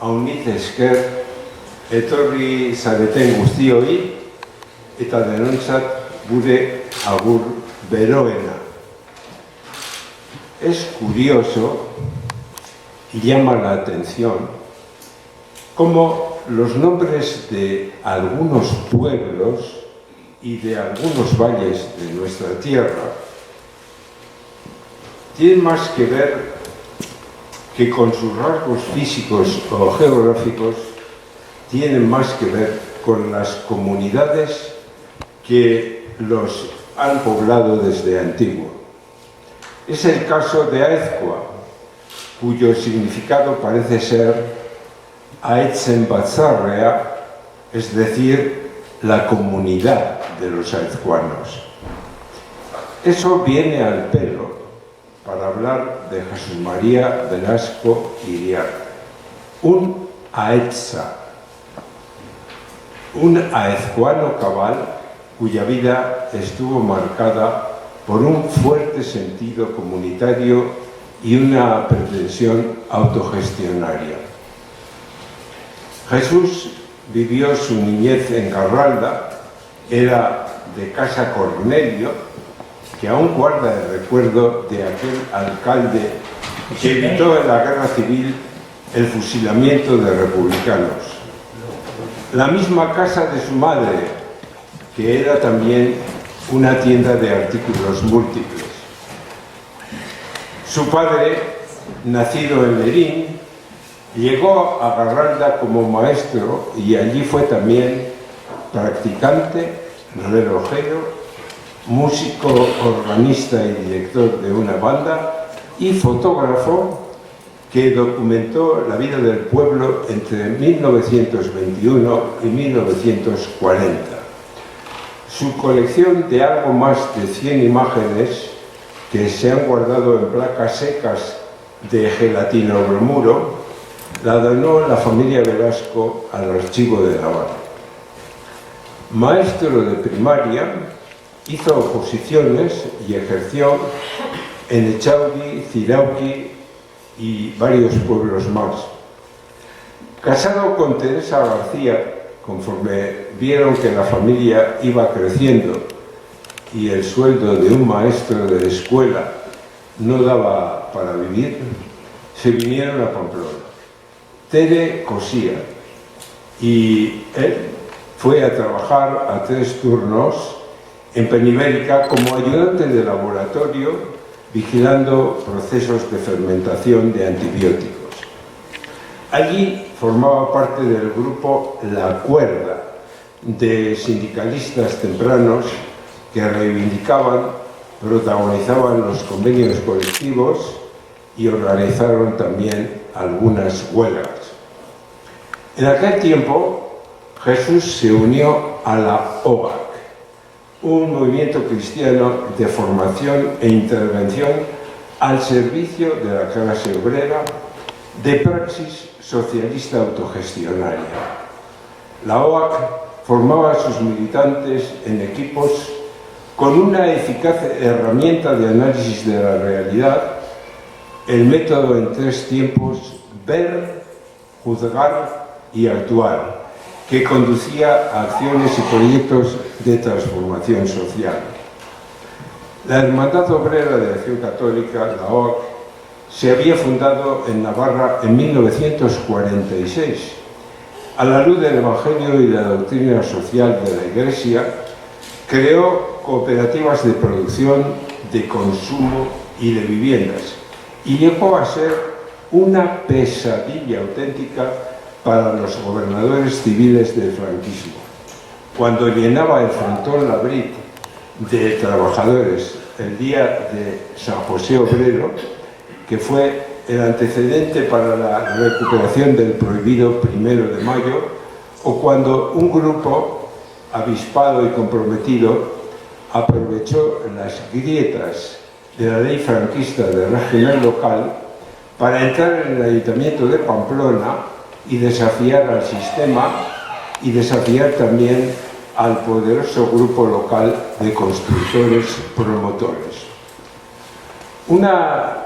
haunitz esker, etorri zareten guztioi, eta denontzat gure agur beroena. Es curioso y llama la atención cómo los nombres de algunos pueblos y de algunos valles de nuestra tierra tienen más que ver que con sus rasgos físicos o geográficos, tienen más que ver con las comunidades que los han poblado desde antiguo. Es el caso de Aezkoa, cuyo significado parece ser Aetzen Batzarrea, es decir, la comunidad de los aezcuanos. Eso viene al pelo para hablar de Jesús María Velasco Iriarte, un aetza, un aezcuano cabal cuya vida estuvo marcada por un fuerte sentido comunitario y una pretensión autogestionaria. Jesús vivió su niñez en Carralda, era de Casa Cornelio, que aún guarda el recuerdo de aquel alcalde que evitó en la guerra civil el fusilamiento de republicanos. La misma casa de su madre, que era también una tienda de artículos múltiples. Su padre, nacido en Lerín, llegó a Garralda como maestro y allí fue también practicante, relojero, músico, organista y director de una banda y fotógrafo que documentó la vida del pueblo entre 1921 y 1940. Su colección de algo más de 100 imágenes que se han guardado en placas secas de gelatinobromuro la donó la familia Velasco al Archivo de Navarra. Maestro de primaria, hizo oposiciones y ejerció en Echauri, Zirauqui y varios pueblos más. Casado con Teresa García, conforme vieron que la familia iba creciendo y el sueldo de un maestro de escuela no daba para vivir, se vinieron a Pamplona. Tere cosía y él fue a trabajar a 3 turnos en Penibérica como ayudante de laboratorio, vigilando procesos de fermentación de antibióticos. Allí formaba parte del grupo La Cuerda, de sindicalistas tempranos que reivindicaban, protagonizaban los convenios colectivos y organizaron también algunas huelgas. En aquel tiempo, Jesús se unió a la OAC, un movimiento cristiano de formación e intervención al servicio de la clase obrera, de praxis socialista autogestionaria. La OAC formaba a sus militantes en equipos con una eficaz herramienta de análisis de la realidad, el método en 3 tiempos: ver, juzgar y actuar, que conducía a acciones y proyectos de transformación social. La Hermandad Obrera de Acción Católica, la OAC, se había fundado en Navarra en 1946. A la luz del Evangelio y la doctrina social de la Iglesia, creó cooperativas de producción, de consumo y de viviendas, y llegó a ser una pesadilla auténtica para los gobernadores civiles del franquismo. Cuando llenaba el frontón Labrit de trabajadores el día de San José Obrero, que fue el antecedente para la recuperación del prohibido 1 de mayo, o cuando un grupo avispado y comprometido aprovechó las grietas de la ley franquista de régimen local para entrar en el Ayuntamiento de Pamplona y desafiar al sistema y desafiar también al poderoso grupo local de constructores promotores. Una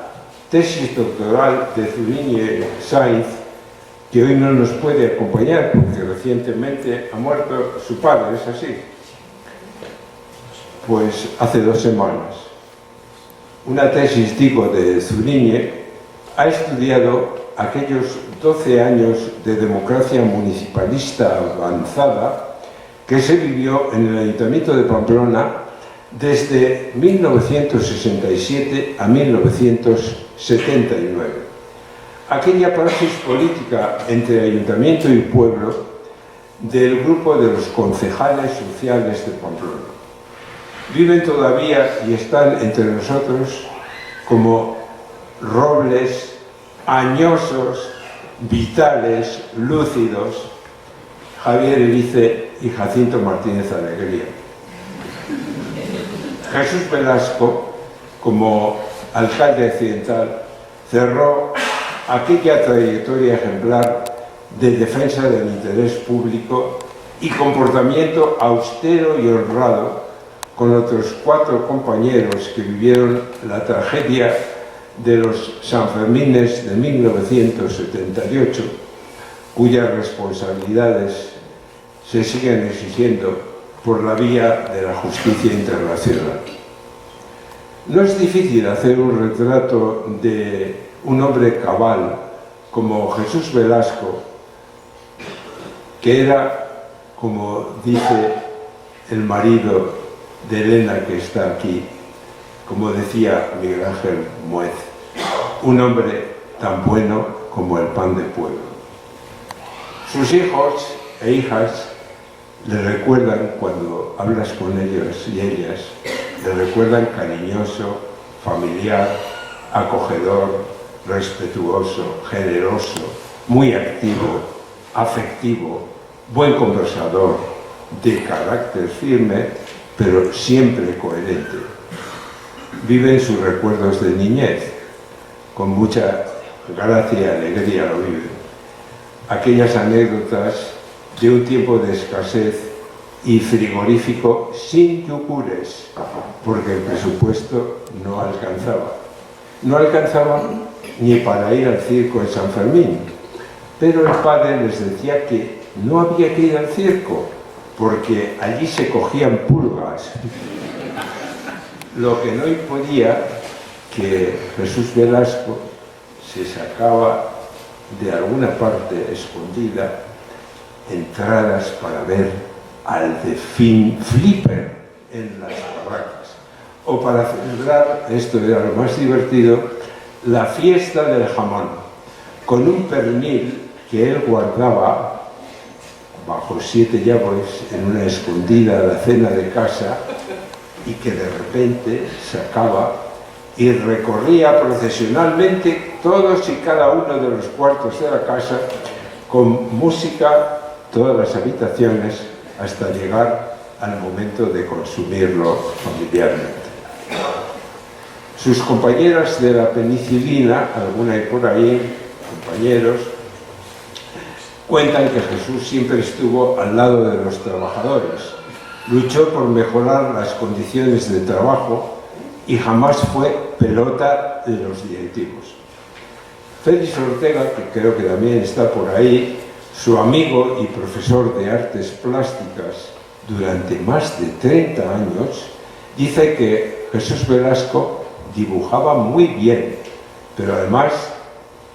tesis doctoral de Zuriñe Sainz que hoy no nos puede acompañar porque recientemente ha muerto su padre, ¿es así? Pues hace 2 semanas. Una tesis, digo, de Zuriñe ha estudiado aquellos 12 años de democracia municipalista avanzada que se vivió en el Ayuntamiento de Pamplona desde 1967 a 1979. Aquella praxis política entre ayuntamiento y pueblo del grupo de los concejales sociales de Pamplona. Viven todavía y están entre nosotros como robles añosos, vitales, lúcidos, Javier Erice y Jacinto Martínez Alegría. Jesús Velasco, como alcalde accidental, cerró aquella trayectoria ejemplar de defensa del interés público y comportamiento austero y honrado con otros 4 compañeros que vivieron la tragedia de los Sanfermines de 1978, cuyas responsabilidades se siguen exigiendo por la vía de la justicia internacional. No es difícil hacer un retrato de un hombre cabal como Jesús Velasco, que era, como dice el marido de Elena que está aquí, como decía Miguel Ángel Muez, un hombre tan bueno como el pan de pueblo. Sus hijos e hijas le recuerdan, cuando hablas con ellos y ellas, le recuerdan cariñoso, familiar, acogedor, respetuoso, generoso, muy activo, afectivo, buen conversador, de carácter firme, pero siempre coherente. Viven sus recuerdos de niñez, con mucha gracia y alegría lo viven. Aquellas anécdotas de un tiempo de escasez y frigorífico sin yogures, porque el presupuesto no alcanzaba. No alcanzaba ni para ir al circo en San Fermín, pero el padre les decía que no había que ir al circo, porque allí se cogían pulgas. Lo que no impedía que Jesús Velasco se sacaba de alguna parte escondida entradas para ver al Delfín Flipper en las barracas, o para celebrar, esto era lo más divertido, la fiesta del jamón, con un pernil que él guardaba bajo 7 llaves en una escondida alacena de casa y que de repente sacaba y recorría procesionalmente todos y cada uno de los cuartos de la casa con música, todas las habitaciones, hasta llegar al momento de consumirlo familiarmente. Sus compañeras de la penicilina, alguna hay por ahí, compañeros, cuentan que Jesús siempre estuvo al lado de los trabajadores, luchó por mejorar las condiciones de trabajo y jamás fue pelota de los directivos. Félix Ortega, que creo que también está por ahí, su amigo y profesor de artes plásticas durante más de 30 años, dice que Jesús Velasco dibujaba muy bien, pero además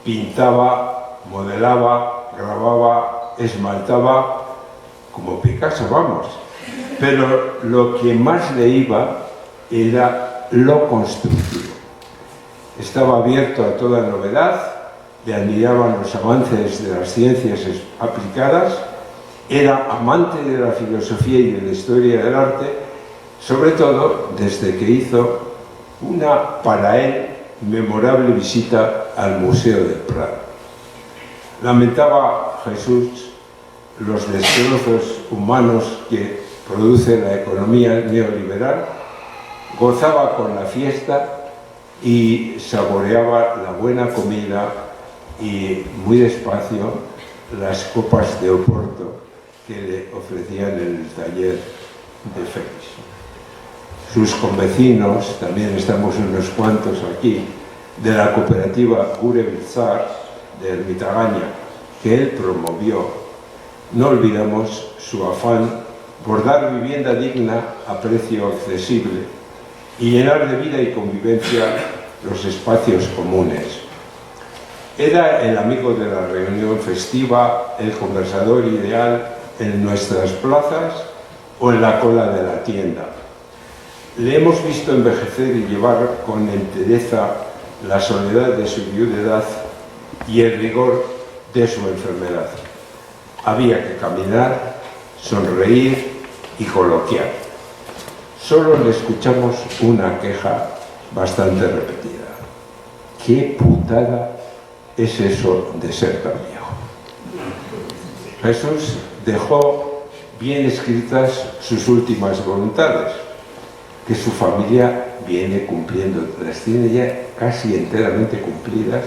pintaba, modelaba, grababa, esmaltaba, como Picasso, vamos. Pero lo que más le iba era lo constructivo. Estaba abierto a toda novedad, le admiraban los avances de las ciencias aplicadas, era amante de la filosofía y de la historia del arte, sobre todo desde que hizo una, para él, memorable visita al Museo del Prado. Lamentaba Jesús los destrozos humanos que produce la economía neoliberal, gozaba con la fiesta y saboreaba la buena comida y muy despacio las copas de Oporto que le ofrecían en el taller de Félix. Sus convecinos, también estamos unos cuantos aquí, de la cooperativa Gure Biltzar de Ermitagaña, que él promovió, no olvidamos su afán por dar vivienda digna a precio accesible y llenar de vida y convivencia los espacios comunes. Era el amigo de la reunión festiva, el conversador ideal en nuestras plazas o en la cola de la tienda. Le hemos visto envejecer y llevar con entereza la soledad de su viudedad y el rigor de su enfermedad. Había que caminar, sonreír y coloquiar. Solo le escuchamos una queja bastante repetida. ¡Qué putada es eso de ser tan viejo! Jesús dejó bien escritas sus últimas voluntades, que su familia viene cumpliendo. Las tiene ya casi enteramente cumplidas,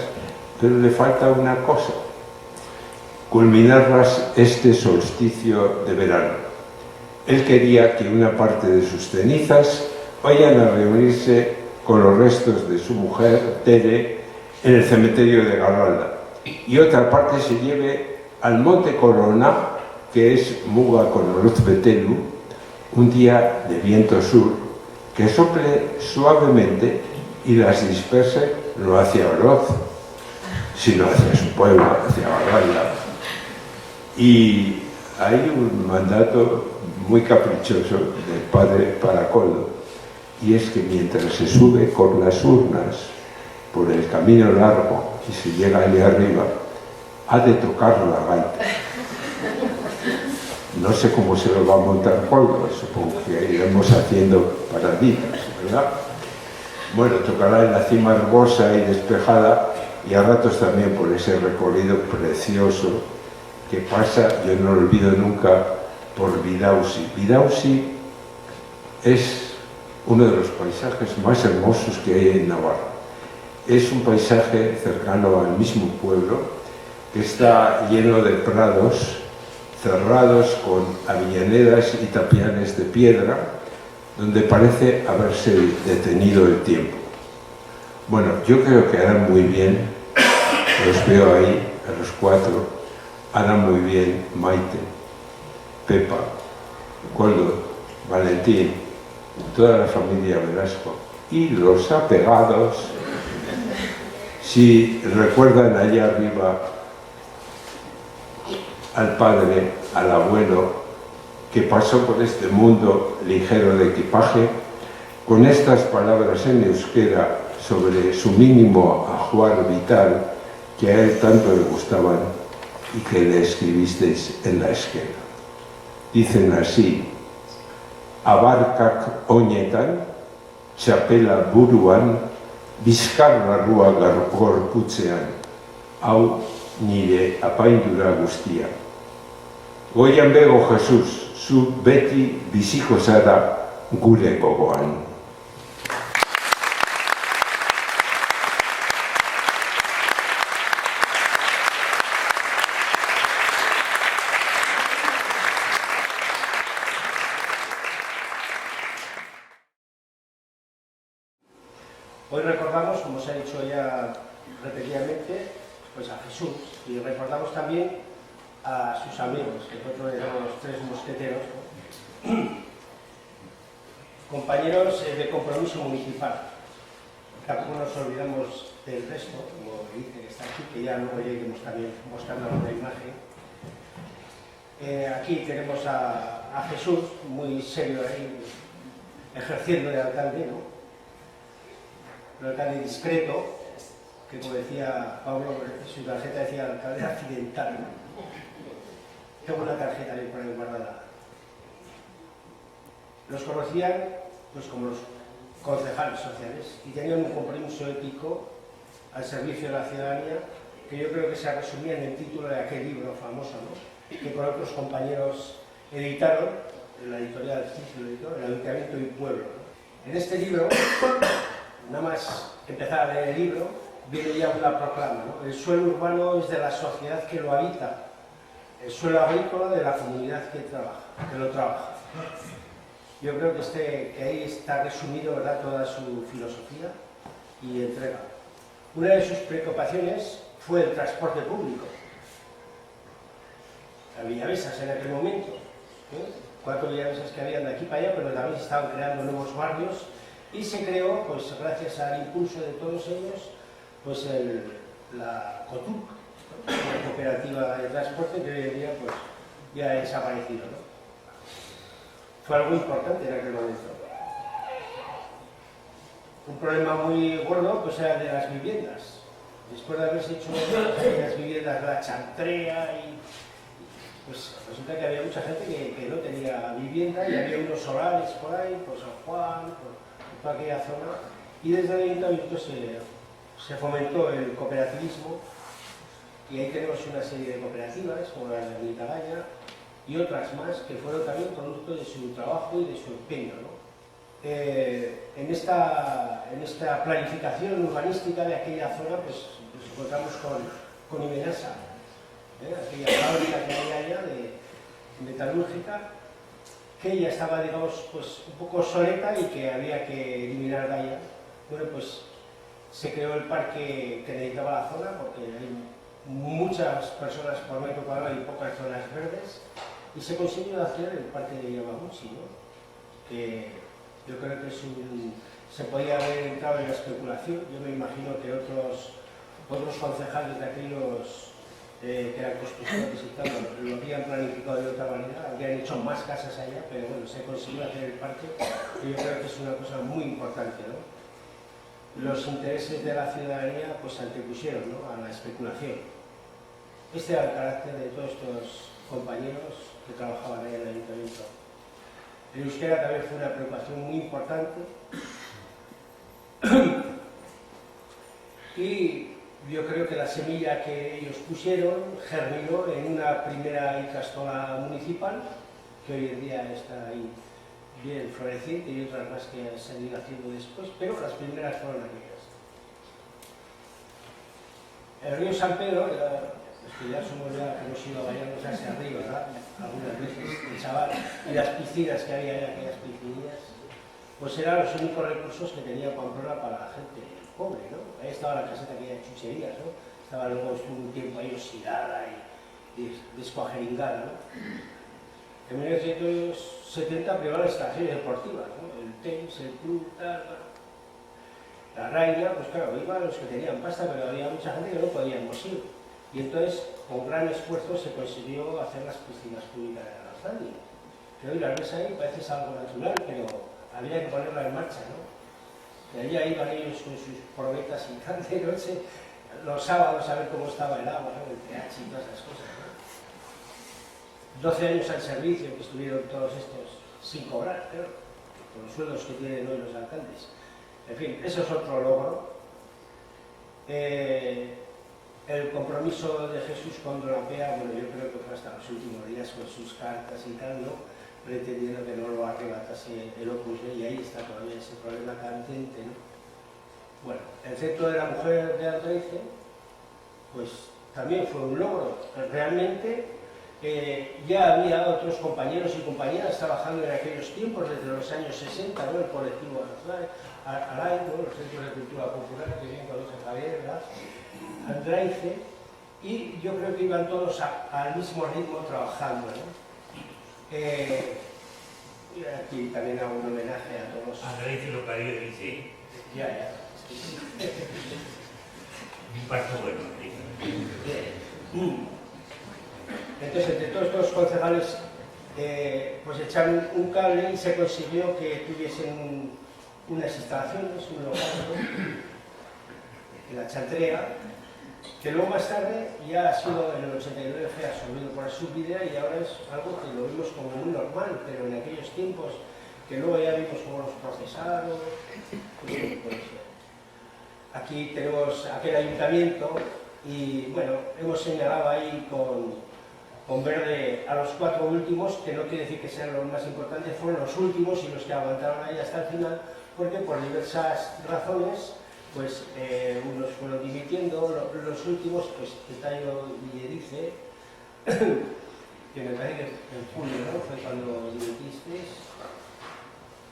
pero le falta una cosa: culminarlas este solsticio de verano. Él quería que una parte de sus cenizas vayan a reunirse con los restos de su mujer, Tere, en el cementerio de Garralda, y otra parte se lleve al Monte Corona, que es Muga con Oroz Betelu, un día de viento sur, que sople suavemente y las disperse no hacia Oroz, sino hacia su pueblo, hacia Garralda. Y hay un mandato muy caprichoso del padre Paracoldo, y es que mientras se sube con las urnas por el camino largo y se llega allí arriba, ha de tocar la gaita. No sé cómo se lo va a montar Coldo, supongo que iremos haciendo paraditas, ¿verdad? Bueno, tocará en la cima hermosa y despejada, y a ratos también por ese recorrido precioso que pasa, yo no lo olvido nunca, por Bidausi. Bidausi es uno de los paisajes más hermosos que hay en Navarra. Es un paisaje cercano al mismo pueblo, que está lleno de prados cerrados con avellanedas y tapiales de piedra, donde parece haberse detenido el tiempo. Bueno, yo creo que harán muy bien, los veo ahí, a los cuatro, harán muy bien Maite, Pepa, Coldo, Valentín, toda la familia Velasco y los apegados, si recuerdan allá arriba al padre, al abuelo, que pasó por este mundo ligero de equipaje, con estas palabras en euskera sobre su mínimo ajuar vital que a él tanto le gustaban y que le escribisteis en la esquela. Dicen así: abarkak oñetan, txapela buruan, bizkarra rua gorputzean, hau nire apaindura guztia. Goian bego Jesus, zu beti biziko zara gure gogoan. Hoy recordamos, como se ha dicho ya repetidamente, pues a Jesús, y recordamos también a sus amigos, que nosotros le llamamos los tres mosqueteros, compañeros de compromiso municipal. Tampoco nos olvidamos del resto, como dice que está aquí, que ya luego lleguemos también mostrando la imagen. Aquí tenemos a Jesús, muy serio ahí, ejerciendo de alcalde, ¿no? Un alcalde discreto, que como decía Pablo, su tarjeta decía alcalde accidental, ¿no? Tengo una tarjeta ahí por ahí guardada. Los conocían pues como los concejales sociales y tenían un compromiso ético al servicio de la ciudadanía, que yo creo que se resumía en el título de aquel libro famoso, ¿no? Que con otros compañeros editaron, en la editorial El Ayuntamiento y Pueblo, ¿no? En este libro, nada más empezar a leer el libro, viene ya una proclama, ¿no? El suelo urbano es de la sociedad que lo habita, el suelo agrícola de la comunidad que lo trabaja. Yo creo que ahí está resumido, ¿verdad?, toda su filosofía y entrega. Una de sus preocupaciones fue el transporte público. a Villavesas en aquel momento, 4 Villavesas que habían de aquí para allá, pero también se estaban creando nuevos barrios y se creó, pues gracias al impulso de todos ellos, pues la COTUC, la cooperativa de transporte, que hoy en día pues ya ha desaparecido, ¿no? Fue algo importante en aquel momento. Un problema muy gordo pues era de las viviendas. Después de haberse hecho las viviendas de la chantrea y pues resulta que había mucha gente que no tenía vivienda y había unos solares por ahí, por San Juan, por toda aquella zona, y desde el ayuntamiento se fomentó el cooperativismo y ahí tenemos una serie de cooperativas como la de Mitagaña y otras más que fueron también producto de su trabajo y de su empeño, ¿no? En esta planificación urbanística de aquella zona pues nos encontramos con Imenasa, aquella fábrica que hay allá de metalúrgica, que ya estaba, digamos, pues un poco obsoleta y que había que eliminar de allá. Bueno, pues se creó el parque que necesitaba la zona porque hay muchas personas por metro cuadrado y pocas zonas verdes, y se consiguió hacer el parque de Yamaguchi, ¿no? Que yo creo que se podía haber entrado en la especulación. Yo me imagino que otros concejales de aquellos que eran constructores y tal, lo habían planificado de otra manera, habían hecho más casas allá, pero bueno, se consiguió hacer el parque, y yo creo que es una cosa muy importante, ¿no? Los intereses de la ciudadanía pues se antepusieron, ¿no?, a la especulación. Este era el carácter de todos estos compañeros que trabajaban ahí en el ayuntamiento. El euskera también fue una preocupación muy importante y yo creo que la semilla que ellos pusieron germinó en una primera ikastola municipal que hoy en día está ahí bien floreciente y otras más que se han ido haciendo después, pero las primeras fueron aquellas. El río San Pedro, los que ya somos ya que hemos ido a bañarnos hacia arriba, ¿verdad?, algunas veces el chaval, y las piscinas que había en aquellas piscinas, pues eran los únicos recursos que tenía Pamplona para la gente pobre, ¿no? Ahí estaba la caseta que de chucherías, ¿no? Estaba luego un tiempo ahí oxidada y descuajeringada, ¿no? En 1970 privó las instalaciones deportivas, ¿no? El tenis, el club, tal, la Raina, pues claro, iban los que tenían pasta, pero había mucha gente que no podíamos ir. Y entonces, con gran esfuerzo, se consiguió hacer las piscinas públicas de Arrasandi. Que hoy las ves ahí, parece algo natural, pero había que ponerla en marcha, ¿no? Y allá iban ellos con sus probetas y tal de noche, los sábados a ver cómo estaba el agua, ¿no?, el pH y todas esas cosas, ¿no? 12 años al servicio que estuvieron todos estos sin cobrar, claro, con los sueldos que tienen hoy los alcaldes. En fin, eso es otro logro. El compromiso de Jesús con Donapea, bueno, yo creo que fue hasta los últimos días con sus cartas y tal, ¿no?, pretendiendo que no lo arrebatase el Opus Dei, y ahí está todavía ese problema candente, ¿no? Bueno, el centro de la mujer de Andreice, pues también fue un logro. Realmente ya había otros compañeros y compañeras trabajando en aquellos tiempos, desde los años 60, ¿no?, el colectivo Alay, ¿no?, los centros de cultura popular, que bien conoce Javier, ¿verdad?, Andreice, y yo creo que iban todos al mismo ritmo trabajando, ¿no? Y aquí también hago un homenaje a todos. Andreice lo parió, dice. Ya. Un parto bueno. Entonces, entre todos estos concejales, pues echaron un cable y se consiguió que tuviesen unas instalaciones, un local, ¿no?, en la chantrea, que luego más tarde ya ha sido en el 89 fue absorbido por la subvidea y ahora es algo que lo vimos como muy normal, pero en aquellos tiempos que luego ya vimos cómo los procesaron, pues, aquí tenemos aquel ayuntamiento y bueno, hemos señalado ahí con verde a los 4 últimos, que no quiere decir que sean los más importantes, fueron los últimos y los que aguantaron ahí hasta el final, porque por diversas razones pues unos fueron dimitiendo, los últimos, pues Petayo Villerice, que me parece que en julio, ¿no?, fue cuando dimitisteis,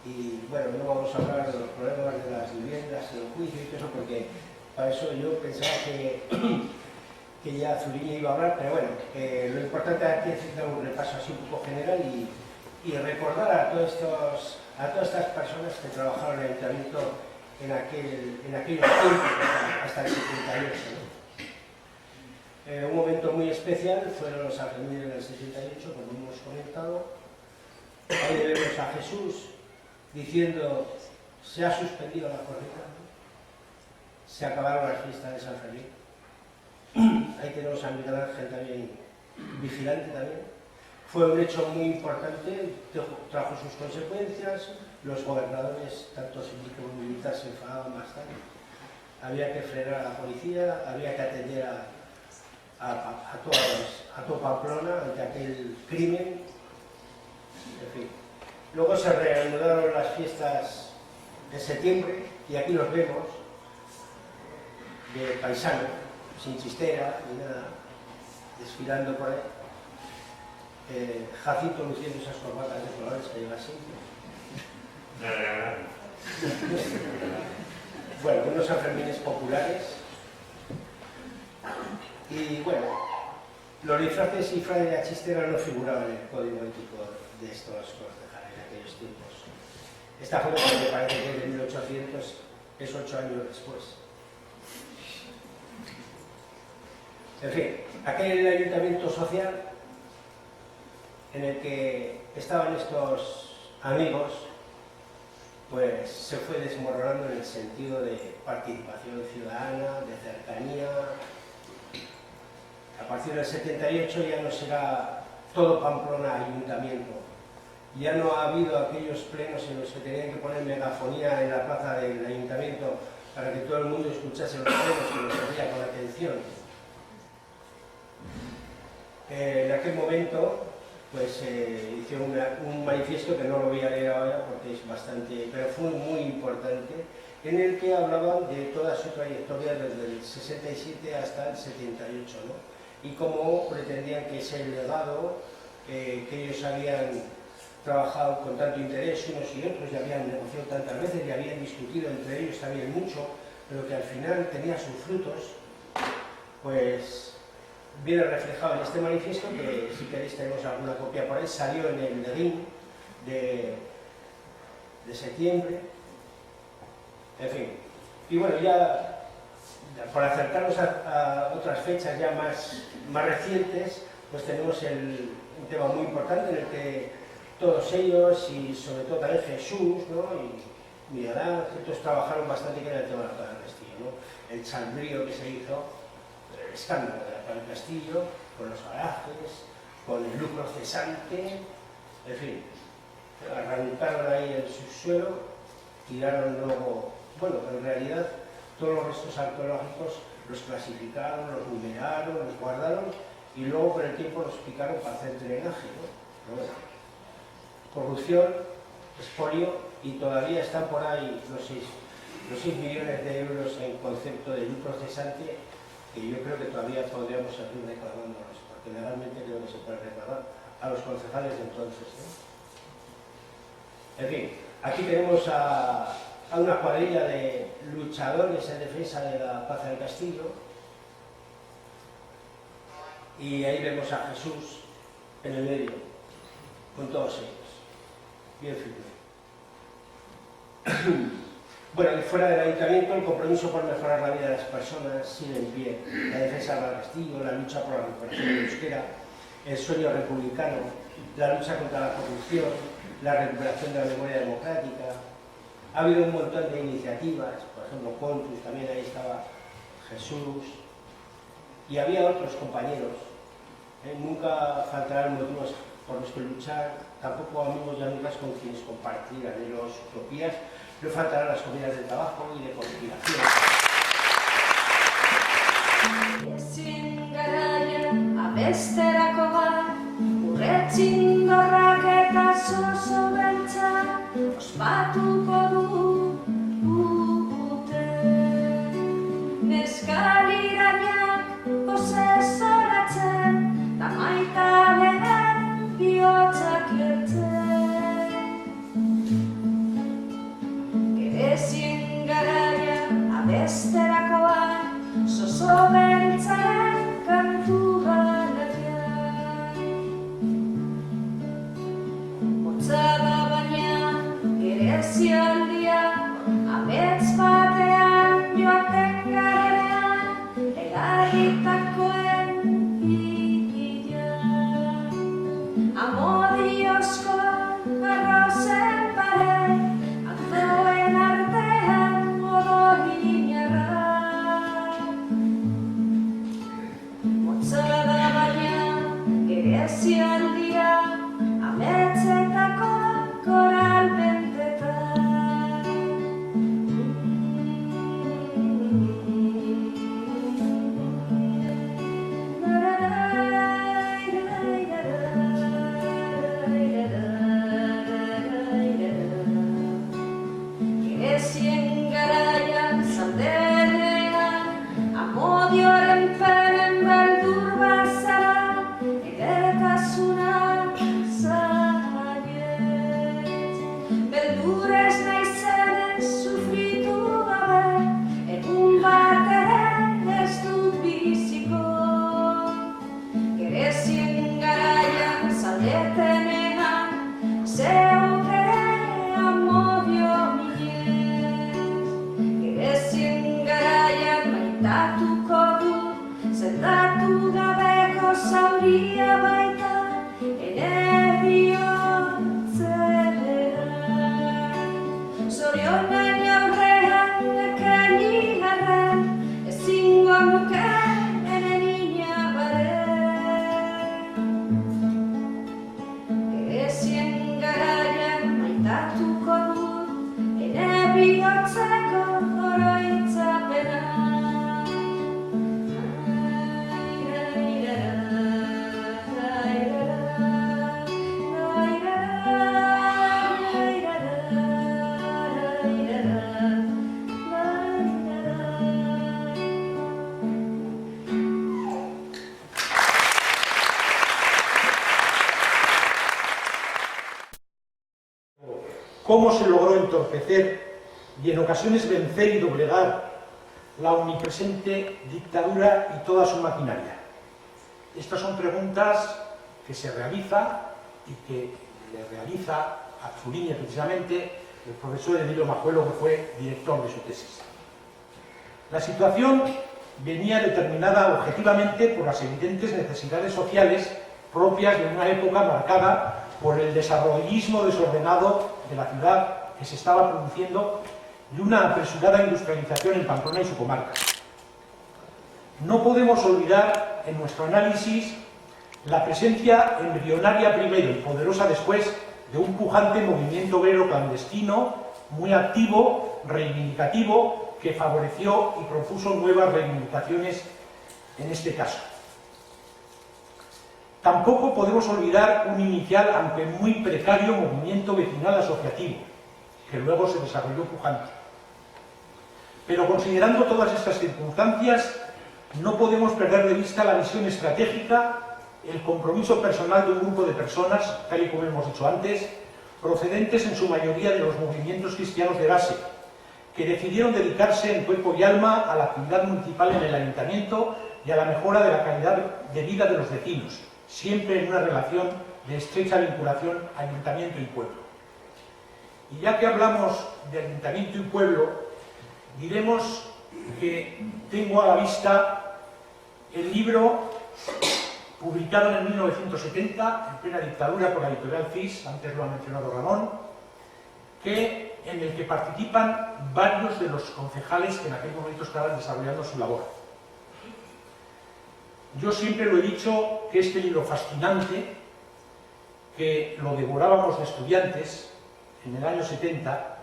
y bueno, no vamos a hablar de los problemas de las viviendas y el juicio y todo eso, porque para eso yo pensaba que ya Zuriñe iba a hablar, pero bueno, lo importante aquí es dar un repaso así un poco general y recordar a todas estas personas que trabajaron en el ayuntamiento en aquellos tiempos, hasta el 78, ¿no? Un momento muy especial fueron los Sanfermines del 68, como hemos comentado. Ahí vemos a Jesús diciendo: se ha suspendido la corrida, ¿no? Se acabaron las fiestas de San Fermín. Ahí tenemos a Miguel Ángel también, vigilante también. Fue un hecho muy importante, trajo sus consecuencias. Los gobernadores, tanto civil como militar, se enfadaban bastante. Había que frenar a la policía, había que atender a toda Pamplona ante aquel crimen. En fin. Luego se reanudaron las fiestas de septiembre y aquí los vemos de paisano, sin chistera ni nada, desfilando por ahí. Jacinto luciendo esas corbatas de colores que lleva siempre. Bueno, unos Sanfermines populares. Y bueno, los disfraces y fraile de la chistera no figuraban en el código ético de estos concejales en aquellos tiempos. Esta foto me parece que es de 1800, es 8 años después. En fin, aquel ayuntamiento social en el que estaban estos amigos, pues se fue desmoronando en el sentido de participación ciudadana, de cercanía. A partir del 78 ya no será todo Pamplona ayuntamiento. Ya no ha habido aquellos plenos en los que tenían que poner megafonía en la plaza del ayuntamiento para que todo el mundo escuchase los plenos y los oía con atención. En aquel momento pues hicieron un manifiesto que no lo voy a leer ahora porque es bastante, pero fue muy importante, en el que hablaban de toda su trayectoria desde el 67 hasta el 78, ¿no? Y cómo pretendían que ese legado que ellos habían trabajado con tanto interés unos y otros, y habían negociado tantas veces y habían discutido entre ellos también mucho, pero que al final tenía sus frutos, pues viene reflejado en este manifiesto, que si queréis tenemos alguna copia por ahí, salió en el Leguín de septiembre, en fin. Y bueno, ya por acercarnos a otras fechas ya más recientes, pues tenemos un tema muy importante en el que todos ellos, y sobre todo también Jesús, ¿no? Y Miguel Ángel, todos trabajaron bastante bien en el tema de la Plaza del Castillo, ¿no? El chambrío que se hizo, el escándalo de la Plaza del Castillo, con los garajes, con el lucro cesante, en fin, arrancaron ahí el subsuelo, tiraron luego, bueno, en realidad todos los restos arqueológicos los clasificaron, los numeraron, los guardaron y luego con el tiempo los picaron para hacer drenaje, ¿no? Pero bueno, corrupción, expolio, y todavía están por ahí los 6 millones de euros en concepto de lucro cesante, que yo creo que todavía podríamos seguir reclamándolos, porque legalmente creo que se puede reclamar a los concejales de entonces, ¿no? En fin, aquí tenemos a una cuadrilla de luchadores en defensa de la Plaza del Castillo, y ahí vemos a Jesús en el medio, con todos ellos, bien firme. Bueno, y fuera del ayuntamiento, el compromiso por mejorar la vida de las personas sigue en pie. La defensa del Castillo, la lucha por la recuperación del euskera, el sueño republicano, la lucha contra la corrupción, la recuperación de la memoria democrática. Ha habido un montón de iniciativas, por ejemplo, Contus, también ahí estaba Jesús, y había otros compañeros. Nunca faltarán motivos por los que luchar, tampoco amigos y amigas con quienes compartir anhelos, utopías. No faltarán las comidas de trabajo y de conspiración. Ezin garaia abesterako bat, urretxin dorrak eta zozo beltza, ospatuko dute. Neskaliraiak posesoratzen, ta maitabeen bihotzak irten. Ezin garaia abesterakoa, zozo beltzaren Gerezialdia, amets batean joaten garenean, egarritakoen ikila. Amodiozko arrozen pare, antoen artean odoginarra. Motza da baina, gerezialdia, ametsetako koral bentetan. Gerezien garaian zaldenean, amodioren penen beldur bazara, edertasuna zaiet. Beldurez naizenez sufritu gabe, egun bat ere ez dut biziko. Gerezien garaian zaldetenean, zeude amodio minez. Gerezien garaian maitatuko dut, zendatu gabeko zauria baita, ene bihotzean. Zorionen aurrean ekaini harren, ezingo nuke ene niña baren. Gerezien garaian maitatuko dut, ene bihotzeko oroitzapena. Cómo se logró entorpecer y en ocasiones vencer y doblegar la omnipresente dictadura y toda su maquinaria. Estas son preguntas que se realiza y que le realiza a Zuriñe precisamente el profesor Emilio Majuelo, que fue director de su tesis. La situación venía determinada objetivamente por las evidentes necesidades sociales propias de una época marcada por el desarrollismo desordenado de la ciudad que se estaba produciendo y una apresurada industrialización en Pamplona y su comarca. No podemos olvidar en nuestro análisis la presencia embrionaria primero y poderosa después de un pujante movimiento obrero clandestino, muy activo, reivindicativo, que favoreció y propuso nuevas reivindicaciones en este caso. Tampoco podemos olvidar un inicial, aunque muy precario, movimiento vecinal asociativo, que luego se desarrolló pujante. Pero considerando todas estas circunstancias, no podemos perder de vista la visión estratégica, el compromiso personal de un grupo de personas, tal y como hemos dicho antes, procedentes en su mayoría de los movimientos cristianos de base, que decidieron dedicarse en cuerpo y alma a la actividad municipal en el ayuntamiento y a la mejora de la calidad de vida de los vecinos, siempre en una relación de estrecha vinculación ayuntamiento y pueblo. Y ya que hablamos de ayuntamiento y pueblo, diremos que tengo a la vista el libro publicado en 1970, en plena dictadura, por la editorial CIS, antes lo ha mencionado Ramón, en el que participan varios de los concejales que en aquel momento estaban desarrollando su labor. Yo siempre lo he dicho que este libro fascinante, que lo devorábamos de estudiantes en el año 70,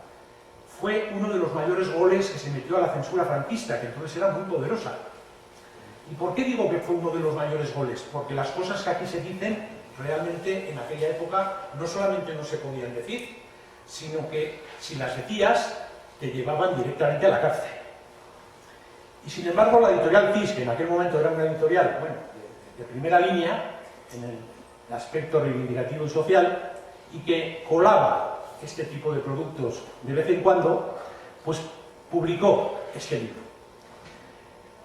fue uno de los mayores goles que se metió a la censura franquista, que entonces era muy poderosa. ¿Y por qué digo que fue uno de los mayores goles? Porque las cosas que aquí se dicen, realmente en aquella época no solamente no se podían decir, sino que si las decías, te llevaban directamente a la cárcel. Y sin embargo, la editorial CIS, que en aquel momento era una editorial, bueno, de primera línea, en el aspecto reivindicativo y social, y que colaba este tipo de productos de vez en cuando, pues publicó este libro.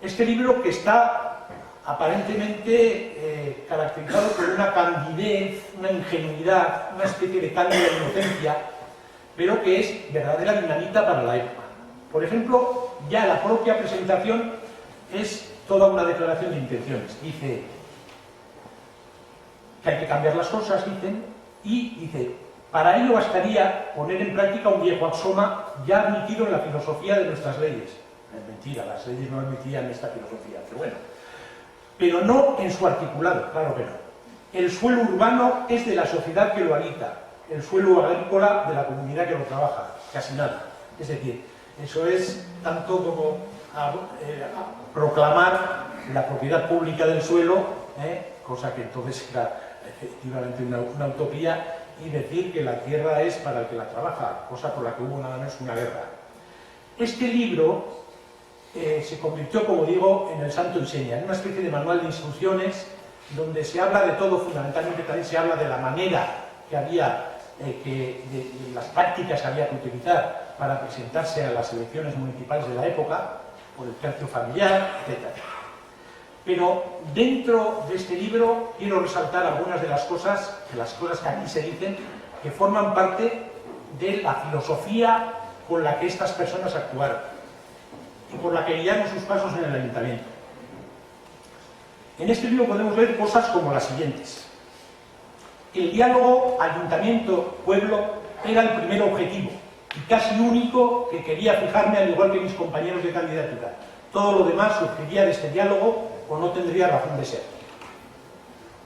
Este libro que está aparentemente caracterizado por una candidez, una ingenuidad, una especie de cándida inocencia, pero que es verdadera dinamita para la época. Por ejemplo, ya la propia presentación es toda una declaración de intenciones. Dice que hay que cambiar las cosas, dicen, y dice, para ello bastaría poner en práctica un viejo axioma ya admitido en la filosofía de nuestras leyes. Es mentira, las leyes no admitían esta filosofía, pero bueno. Pero no en su articulado, claro que no. El suelo urbano es de la sociedad que lo habita, el suelo agrícola de la comunidad que lo trabaja, casi nada. Es decir, eso es tanto como proclamar la propiedad pública del suelo, cosa que entonces era efectivamente una utopía, y decir que la tierra es para el que la trabaja, cosa por la que hubo nada menos una guerra. Este libro se convirtió, como digo, en el Santo Enseña, en una especie de manual de instrucciones donde se habla de todo, fundamentalmente también se habla de la manera que había, de las prácticas que había que utilizar para presentarse a las elecciones municipales de la época, por el tercio familiar, etc. Pero dentro de este libro quiero resaltar algunas de las cosas que aquí se dicen, que forman parte de la filosofía con la que estas personas actuaron y por la que guiaron sus pasos en el ayuntamiento. En este libro podemos ver cosas como las siguientes. El diálogo ayuntamiento-pueblo era el primer objetivo y casi único que quería fijarme, al igual que mis compañeros de candidatura. Todo lo demás surgiría de este diálogo o no tendría razón de ser.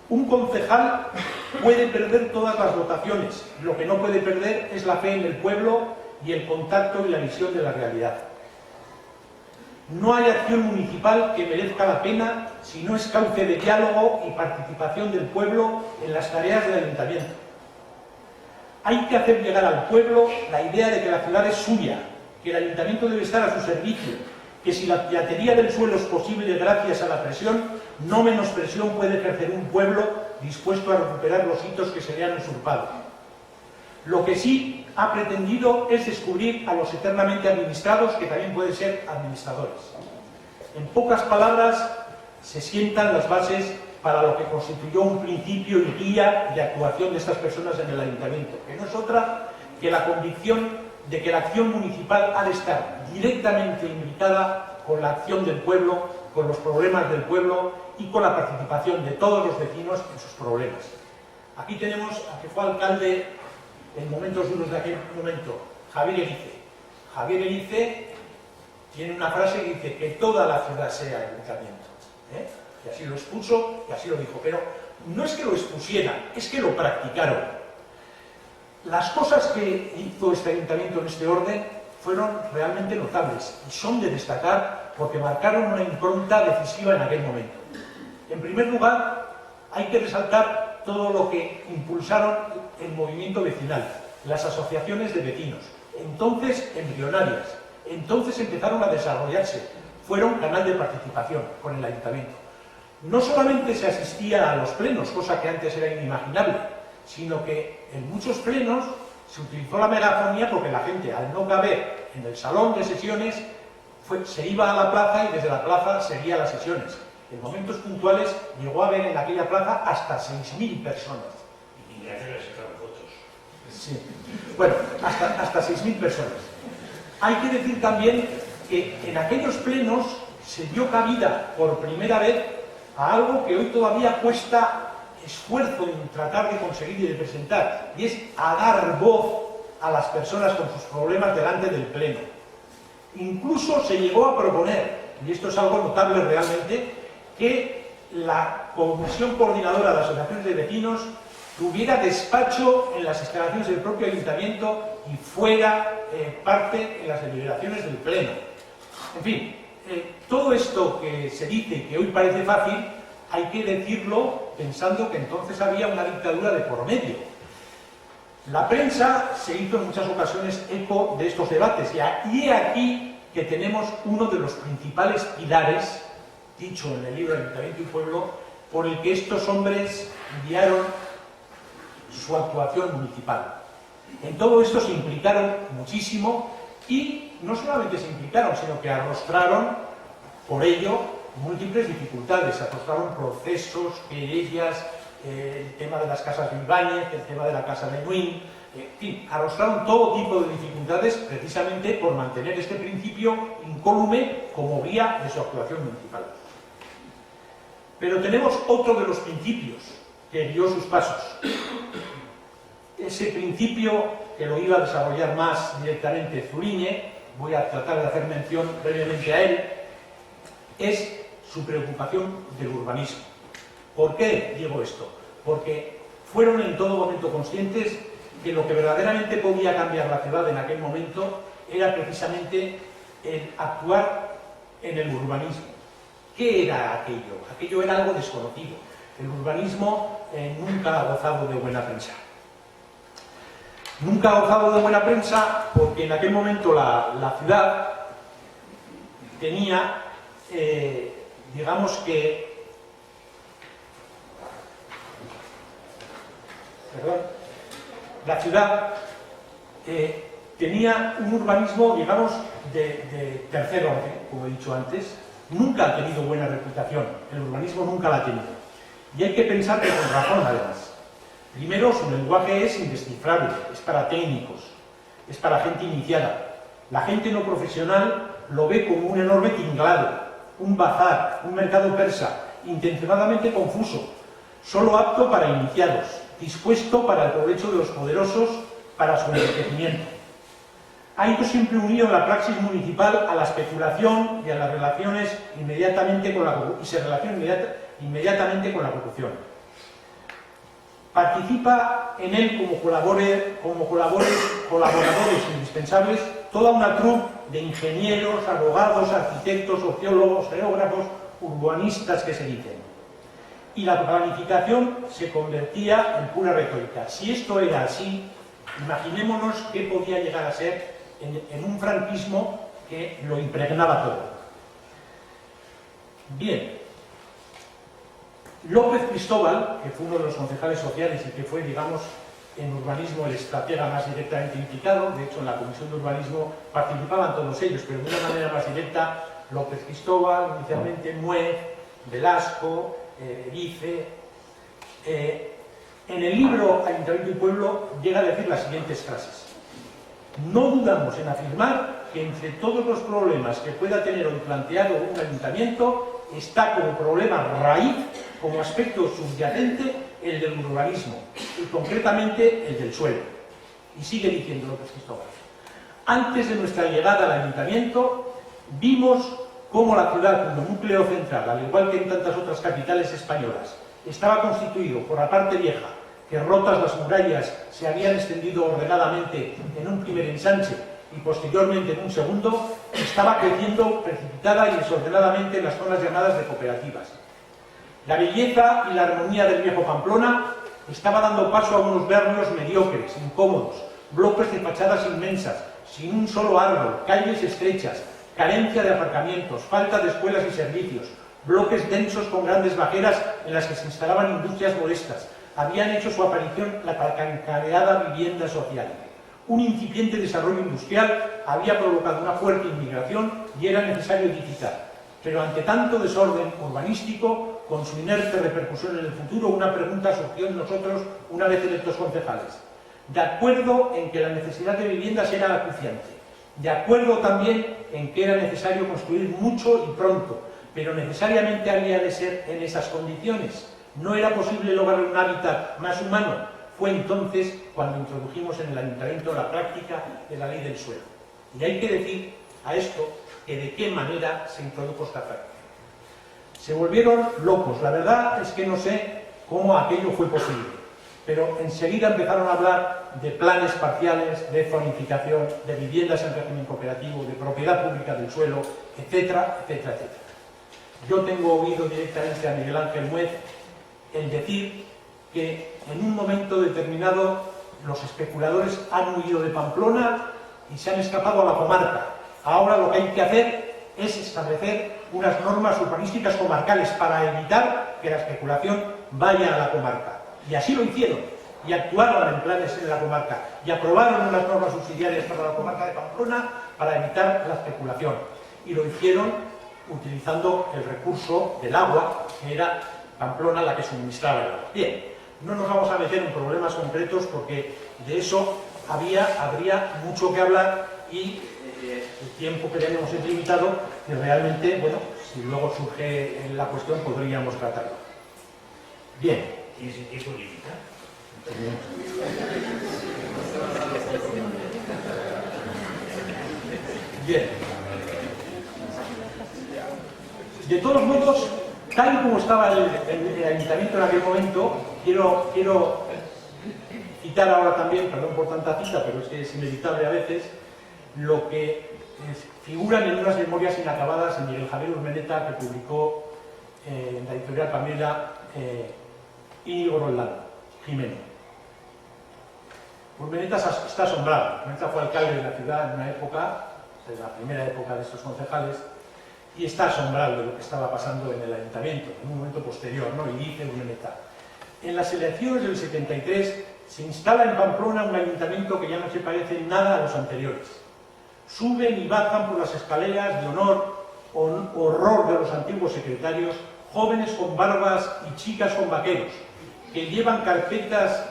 Un concejal puede perder todas las votaciones, lo que no puede perder es la fe en el pueblo y el contacto y la visión de la realidad. No hay acción municipal que merezca la pena si no es cauce de diálogo y participación del pueblo en las tareas del ayuntamiento. Hay que hacer llegar al pueblo la idea de que la ciudad es suya, que el ayuntamiento debe estar a su servicio, que si la piratería del suelo es posible gracias a la presión, no menos presión puede ejercer un pueblo dispuesto a recuperar los hitos que se le han usurpado. Lo que sí ha pretendido es descubrir a los eternamente administrados, que también pueden ser administradores. En pocas palabras, se sientan las bases para lo que constituyó un principio y guía de actuación de estas personas en el ayuntamiento, que no es otra que la convicción de que la acción municipal ha de estar directamente implicada con la acción del pueblo, con los problemas del pueblo y con la participación de todos los vecinos en sus problemas. Aquí tenemos a que fue alcalde en momentos duros de aquel momento, Javier Erice. Javier Erice tiene una frase que dice que toda la ciudad sea ayuntamiento. Y así lo expuso y así lo dijo. Pero no es que lo expusieran, es que lo practicaron. Las cosas que hizo este ayuntamiento en este orden fueron realmente notables y son de destacar porque marcaron una impronta decisiva en aquel momento. En primer lugar, hay que resaltar todo lo que impulsaron el movimiento vecinal, las asociaciones de vecinos, entonces embrionarias, entonces empezaron a desarrollarse, fueron canal de participación con el ayuntamiento. No solamente se asistía a los plenos, cosa que antes era inimaginable, sino que en muchos plenos se utilizó la megafonía porque la gente, al no caber en el salón de sesiones, se iba a la plaza y desde la plaza seguía las sesiones. En momentos puntuales llegó a haber en aquella plaza hasta 6.000 personas. Y ni hacer sacar fotos. Sí. Bueno, hasta 6.000 personas. Hay que decir también que en aquellos plenos se dio cabida por primera vez a algo que hoy todavía cuesta esfuerzo en tratar de conseguir y de presentar, y es a dar voz a las personas con sus problemas delante del pleno. Incluso se llegó a proponer, y esto es algo notable realmente, que la Comisión Coordinadora de Asociaciones de Vecinos tuviera despacho en las instalaciones del propio ayuntamiento y fuera parte en las deliberaciones del pleno. En fin, todo esto que se dice y que hoy parece fácil, hay que decirlo pensando que entonces había una dictadura de por medio. La prensa se hizo en muchas ocasiones eco de estos debates y he aquí que tenemos uno de los principales pilares, dicho en el libro Ayuntamiento y Pueblo, por el que estos hombres guiaron su actuación municipal. En todo esto se implicaron muchísimo y no solamente se implicaron, sino que arrostraron por ello múltiples dificultades, arrostraron procesos, querellas, el tema de las casas de Ibáñez, el tema de la casa de Nuín, en fin, arrostraron todo tipo de dificultades precisamente por mantener este principio incólume como guía de su actuación municipal. Pero tenemos otro de los principios que guió sus pasos. Ese principio, que lo iba a desarrollar más directamente Zuriñe, voy a tratar de hacer mención brevemente a él, es su preocupación del urbanismo. ¿Por qué digo esto? Porque fueron en todo momento conscientes que lo que verdaderamente podía cambiar la ciudad en aquel momento era precisamente el actuar en el urbanismo. ¿Qué era aquello? Aquello era algo desconocido. El urbanismo nunca ha gozado de buena prensa. Nunca ha gozado de buena prensa porque en aquel momento la ciudad tenía, digamos que, la ciudad tenía un urbanismo, digamos, de tercer orden, como he dicho antes. Nunca ha tenido buena reputación, el urbanismo nunca la ha tenido. Y hay que pensar que con razón, además. Primero, su lenguaje es indescifrable, es para técnicos, es para gente iniciada. La gente no profesional lo ve como un enorme tinglado, un bazar, un mercado persa, intencionadamente confuso, solo apto para iniciados, dispuesto para el provecho de los poderosos, para su enriquecimiento. Ha ido siempre unido en la praxis municipal a la especulación y a las relaciones inmediatamente con inmediatamente con la corrupción. Participa en él como colaboradores indispensables toda una troupe de ingenieros, abogados, arquitectos, sociólogos, geógrafos, urbanistas que se dicen. Y la planificación se convertía en pura retórica. Si esto era así, imaginémonos qué podía llegar a ser en un franquismo que lo impregnaba todo. Bien, López Cristóbal, que fue uno de los concejales sociales y que fue, digamos, en urbanismo el estratega más directamente implicado, de hecho en la comisión de urbanismo participaban todos ellos, pero de una manera más directa, López Cristóbal, inicialmente Muez, Velasco, Vice. En el libro Ayuntamiento y Pueblo llega a decir las siguientes frases. No dudamos en afirmar que entre todos los problemas que pueda tener hoy planteado un ayuntamiento está como problema raíz, como aspecto subyacente, el del urbanismo y concretamente el del suelo. Y sigue diciendo López Cristóbal. Antes de nuestra llegada al ayuntamiento vimos cómo la ciudad como núcleo central, al igual que en tantas otras capitales españolas, estaba constituido por la parte vieja, que rotas las murallas se habían extendido ordenadamente en un primer ensanche y posteriormente en un segundo, estaba creciendo precipitada y desordenadamente en las zonas llamadas de cooperativas. La belleza y la armonía del viejo Pamplona estaba dando paso a unos barrios mediocres, incómodos, bloques de fachadas inmensas, sin un solo árbol, calles estrechas, carencia de aparcamientos, falta de escuelas y servicios, bloques densos con grandes bajeras en las que se instalaban industrias modestas. Habían hecho su aparición la cacareada vivienda social. Un incipiente desarrollo industrial había provocado una fuerte inmigración y era necesario edificar. Pero ante tanto desorden urbanístico, con su inerte repercusión en el futuro, una pregunta surgió en nosotros una vez electos concejales. De acuerdo en que la necesidad de viviendas era acuciante, de acuerdo también en que era necesario construir mucho y pronto, pero necesariamente había de ser en esas condiciones. No era posible lograr un hábitat más humano. Fue entonces cuando introdujimos en el ayuntamiento la práctica de la ley del suelo. Y hay que decir a esto que de qué manera se introdujo esta práctica. Se volvieron locos. La verdad es que no sé cómo aquello fue posible, pero enseguida empezaron a hablar de planes parciales, de zonificación, de viviendas en régimen cooperativo, de propiedad pública del suelo, etcétera, etcétera, etcétera. Yo tengo oído directamente a Miguel Ángel Muez el decir que en un momento determinado los especuladores han huido de Pamplona y se han escapado a la comarca. Ahora lo que hay que hacer es establecer unas normas urbanísticas comarcales para evitar que la especulación vaya a la comarca. Y así lo hicieron, y actuaron en planes en la comarca, y aprobaron unas normas subsidiarias para la comarca de Pamplona para evitar la especulación. Y lo hicieron utilizando el recurso del agua, que era Pamplona la que suministraba el agua. Bien, No nos vamos a meter en problemas concretos porque de eso habría mucho que hablar y el tiempo que tenemos es limitado y realmente, bueno, si luego surge la cuestión podríamos tratarlo. Bien. ¿Y ese tiempo limita? Bien. De todos modos, tal y como estaba el ayuntamiento en aquel momento, quiero citar ahora también, perdón por tanta cita, pero es que es inevitable a veces, lo que figuran en unas memorias inacabadas en Miguel Javier Urmeneta, que publicó en la editorial Pamela Íñigo Roldán, Jimeno. Urmeneta está asombrado. Urmeneta fue alcalde de la ciudad en una época, en la primera época de estos concejales, y está asombrado de lo que estaba pasando en el ayuntamiento, en un momento posterior, ¿no? Y dice Urmeneta: en las elecciones del 73 se instala en Pamplona un ayuntamiento que ya no se parece en nada a los anteriores. Suben y bajan por las escaleras de honor, horror de los antiguos secretarios, jóvenes con barbas y chicas con vaqueros, que llevan carpetas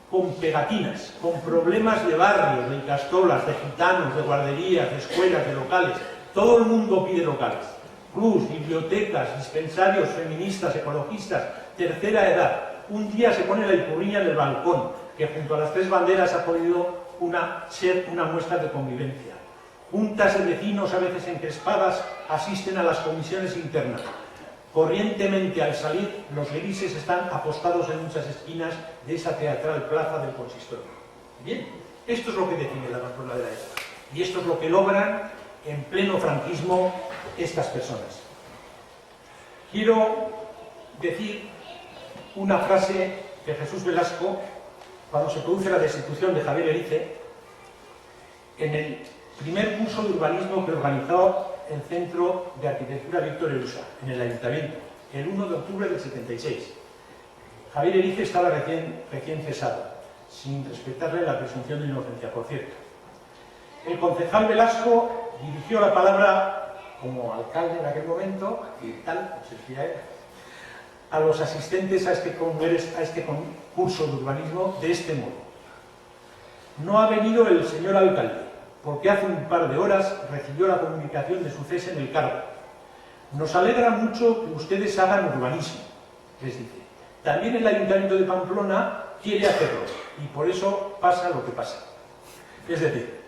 con pegatinas, con problemas de barrios, de castolas, de gitanos, de guarderías, de escuelas, de locales. Todo el mundo pide locales. Clubs, bibliotecas, dispensarios, feministas, ecologistas, tercera edad. Un día se pone la ikurriña en el balcón, que junto a las 3 banderas ha podido ser una muestra de convivencia. Juntas de vecinos, a veces encrespadas, asisten a las comisiones internas. Corrientemente, al salir, los grises están apostados en muchas esquinas de esa teatral plaza del consistorio. Bien, esto es lo que define la Pamplona de la época. Y esto es lo que logran en pleno franquismo estas personas. Quiero decir una frase de Jesús Velasco cuando se produce la destitución de Javier Erice en el primer curso de urbanismo que organizó el Centro de Arquitectura Víctor Erusa, en el Ayuntamiento, el 1 de octubre del 76. Javier Erice estaba recién cesado, sin respetarle la presunción de inocencia, por cierto. El concejal Velasco dirigió la palabra, como alcalde en aquel momento, y tal, pues decía él, a los asistentes a este concurso de urbanismo de este modo: no ha venido el señor alcalde, porque hace un par de horas recibió la comunicación de su cese en el cargo. Nos alegra mucho que ustedes hagan urbanismo, les dice. También el Ayuntamiento de Pamplona quiere hacerlo, y por eso pasa lo que pasa. Es decir,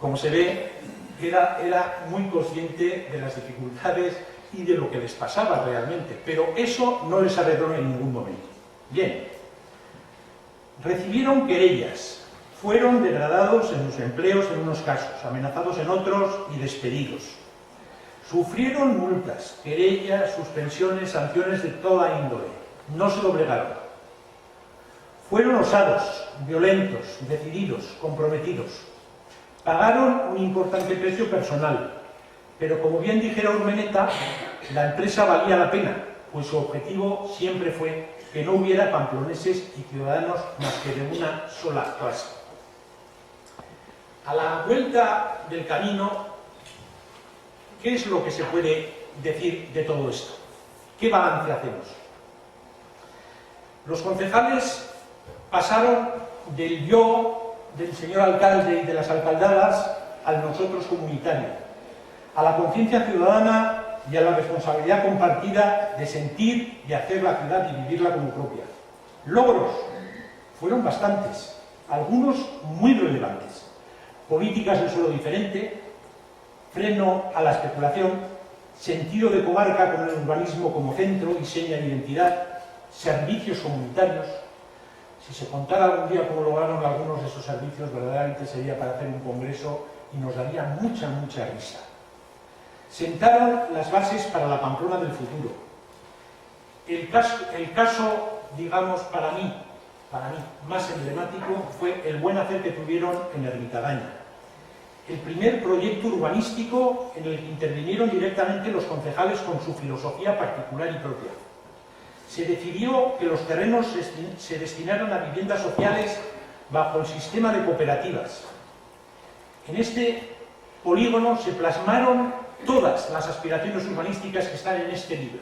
como se ve, era muy consciente de las dificultades y de lo que les pasaba realmente, pero eso no les arregló en ningún momento. Bien, recibieron querellas. Fueron degradados en sus empleos en unos casos, amenazados en otros y despedidos. Sufrieron multas, querellas, suspensiones, sanciones de toda índole. No se doblegaron. Fueron osados, violentos, decididos, comprometidos. Pagaron un importante precio personal, pero como bien dijera Urmeneta, la empresa valía la pena, pues su objetivo siempre fue que no hubiera pamploneses y ciudadanos más que de una sola clase. A la vuelta del camino, ¿qué es lo que se puede decir de todo esto? ¿Qué balance hacemos? Los concejales pasaron del yo del señor alcalde y de las alcaldadas al nosotros comunitario, a la conciencia ciudadana y a la responsabilidad compartida de sentir y hacer la ciudad y vivirla como propia. Logros fueron bastantes, algunos muy relevantes. Políticas de suelo diferente, freno a la especulación, sentido de comarca con el urbanismo como centro y seña de identidad, servicios comunitarios. Si se contara algún día cómo lograron algunos de esos servicios, verdaderamente sería para hacer un congreso y nos daría mucha risa. Sentaron las bases para la Pamplona del futuro. El caso, digamos, para mí, más emblemático fue el buen hacer que tuvieron en Ermitaña. El primer proyecto urbanístico en el que intervinieron directamente los concejales con su filosofía particular y propia. Se decidió que los terrenos se destinaran a viviendas sociales bajo el sistema de cooperativas. En este polígono se plasmaron todas las aspiraciones urbanísticas que están en este libro.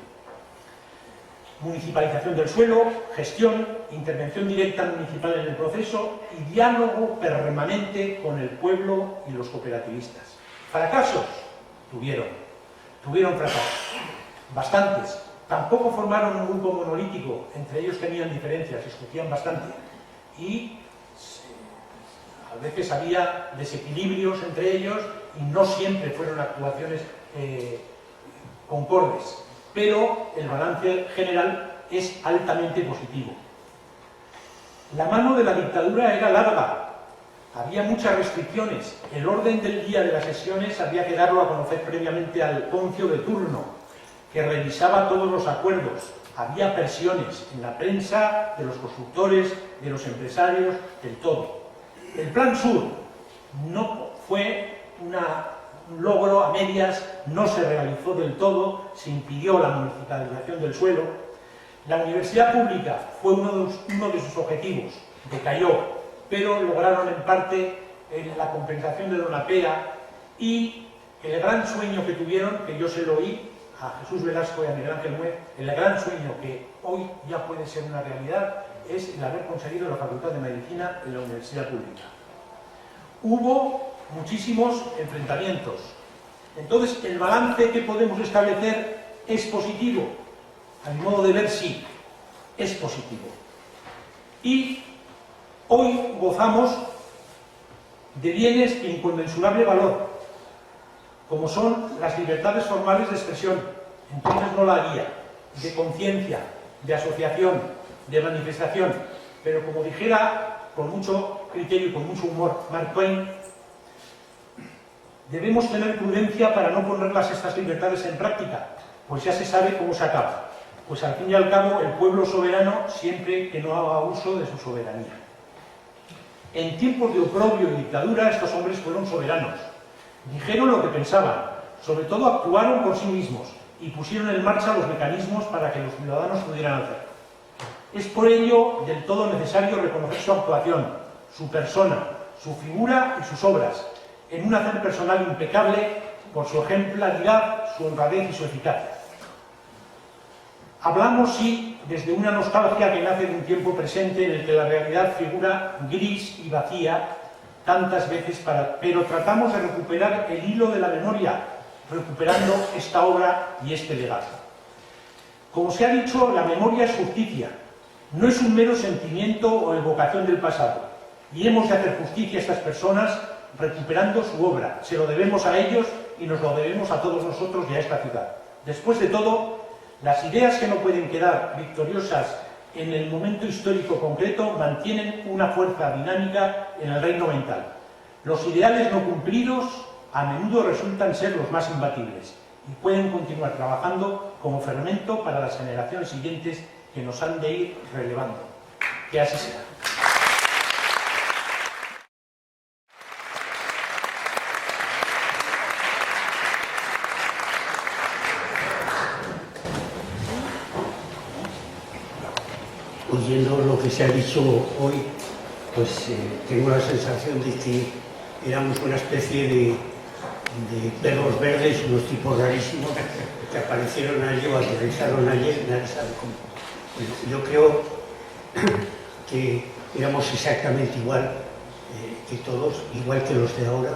municipalización del suelo, gestión, intervención directa municipal en el proceso y diálogo permanente con el pueblo y los cooperativistas. ¿Fracasos? Tuvieron fracasos, bastantes. Tampoco formaron un grupo monolítico, entre ellos tenían diferencias, discutían bastante y a veces había desequilibrios entre ellos y no siempre fueron actuaciones concordes, pero el balance general es altamente positivo. La mano de la dictadura era larga, había muchas restricciones, el orden del día de las sesiones había que darlo a conocer previamente al concio de turno, que revisaba todos los acuerdos, había presiones en la prensa, de los constructores, de los empresarios, del todo. El Plan Sur no fue un logro a medias, no se realizó del todo, se impidió la municipalización del suelo. La universidad pública fue uno de sus objetivos, decayó, pero lograron en parte la compensación de Donapea y el gran sueño que tuvieron, que yo se lo oí a Jesús Velasco y a Miguel Ángel Muez, el gran sueño que hoy ya puede ser una realidad es el haber conseguido la Facultad de Medicina en la universidad pública. Hubo muchísimos enfrentamientos. Entonces, el balance que podemos establecer es positivo. A mi modo de ver, sí, es positivo. Y hoy gozamos de bienes de inconmensurable valor, como son las libertades formales de expresión, entonces no la haría, de conciencia, de asociación, de manifestación, pero como dijera con mucho criterio y con mucho humor Mark Twain, debemos tener prudencia para no ponerlas estas libertades en práctica, pues ya se sabe cómo se acaba. Pues al fin y al cabo el pueblo soberano siempre que no haga uso de su soberanía. En tiempos de oprobio y dictadura estos hombres fueron soberanos. Dijeron lo que pensaban, sobre todo actuaron por sí mismos y pusieron en marcha los mecanismos para que los ciudadanos pudieran hacer. Es por ello del todo necesario reconocer su actuación, su persona, su figura y sus obras, en un hacer personal impecable por su ejemplaridad, su honradez y su eficacia. Hablamos, sí, desde una nostalgia que nace de un tiempo presente en el que la realidad figura gris y vacía tantas veces, pero tratamos de recuperar el hilo de la memoria, recuperando esta obra y este legado. Como se ha dicho, la memoria es justicia, no es un mero sentimiento o evocación del pasado, y hemos de hacer justicia a estas personas recuperando su obra. Se lo debemos a ellos y nos lo debemos a todos nosotros y a esta ciudad. Después de todo, las ideas que no pueden quedar victoriosas en el momento histórico concreto mantienen una fuerza dinámica en el reino mental. Los ideales no cumplidos a menudo resultan ser los más imbatibles y pueden continuar trabajando como fermento para las generaciones siguientes que nos han de ir relevando. Que así sea. Oyendo lo que se ha dicho hoy, pues tengo la sensación de que éramos una especie de perros verdes, unos tipos rarísimos que aparecieron allí o aterrizaron ayer, nadie sabe cómo. Bueno, yo creo que éramos exactamente igual que todos, igual que los de ahora,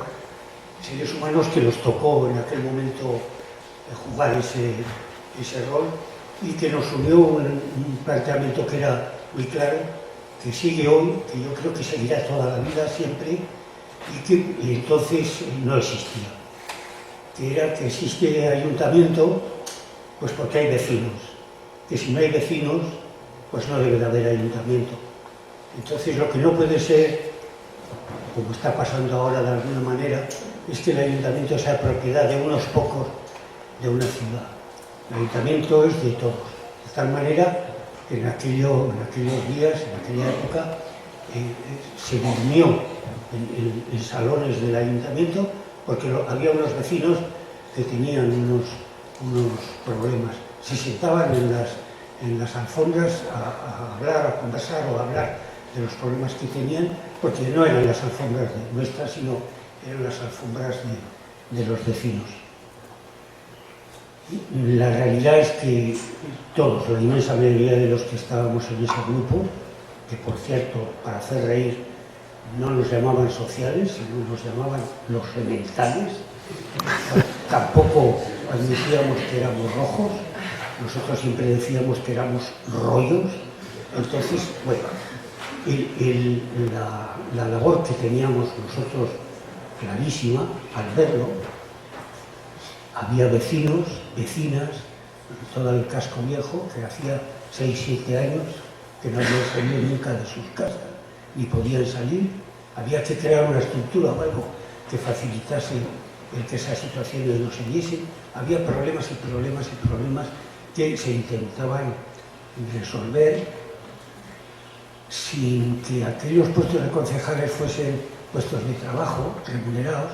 seres humanos que nos tocó en aquel momento jugar ese rol, y que nos unió un planteamiento que era muy claro, que sigue hoy, que yo creo que seguirá toda la vida siempre, y que entonces no existía. Que era que existe ayuntamiento, pues porque hay vecinos. Que si no hay vecinos, pues no debe de haber ayuntamiento. Entonces lo que no puede ser, como está pasando ahora de alguna manera, es que el ayuntamiento sea propiedad de unos pocos de una ciudad. El ayuntamiento es de todos, de tal manera que en aquellos días, en aquella época, se durmió en salones del ayuntamiento porque había unos vecinos que tenían unos problemas. Se sentaban en las alfombras a hablar, a conversar o a hablar de los problemas que tenían, porque no eran las alfombras nuestras, sino eran las alfombras de los vecinos. La realidad es que todos, la inmensa mayoría de los que estábamos en ese grupo, que por cierto, para hacer reír, no nos llamaban sociales, sino nos llamaban los elementales, tampoco admitíamos que éramos rojos, nosotros siempre decíamos que éramos rollos. Entonces, bueno, la labor que teníamos nosotros clarísima al verlo, había vecinos, vecinas, en todo el casco viejo, que hacía 6-7 años que no habían salido nunca de sus casas, ni podían salir. Había que crear una estructura o algo que facilitase el que esas situaciones no se diesen. Había problemas y problemas y problemas que se intentaban resolver sin que aquellos puestos de concejales fuesen puestos de trabajo, remunerados.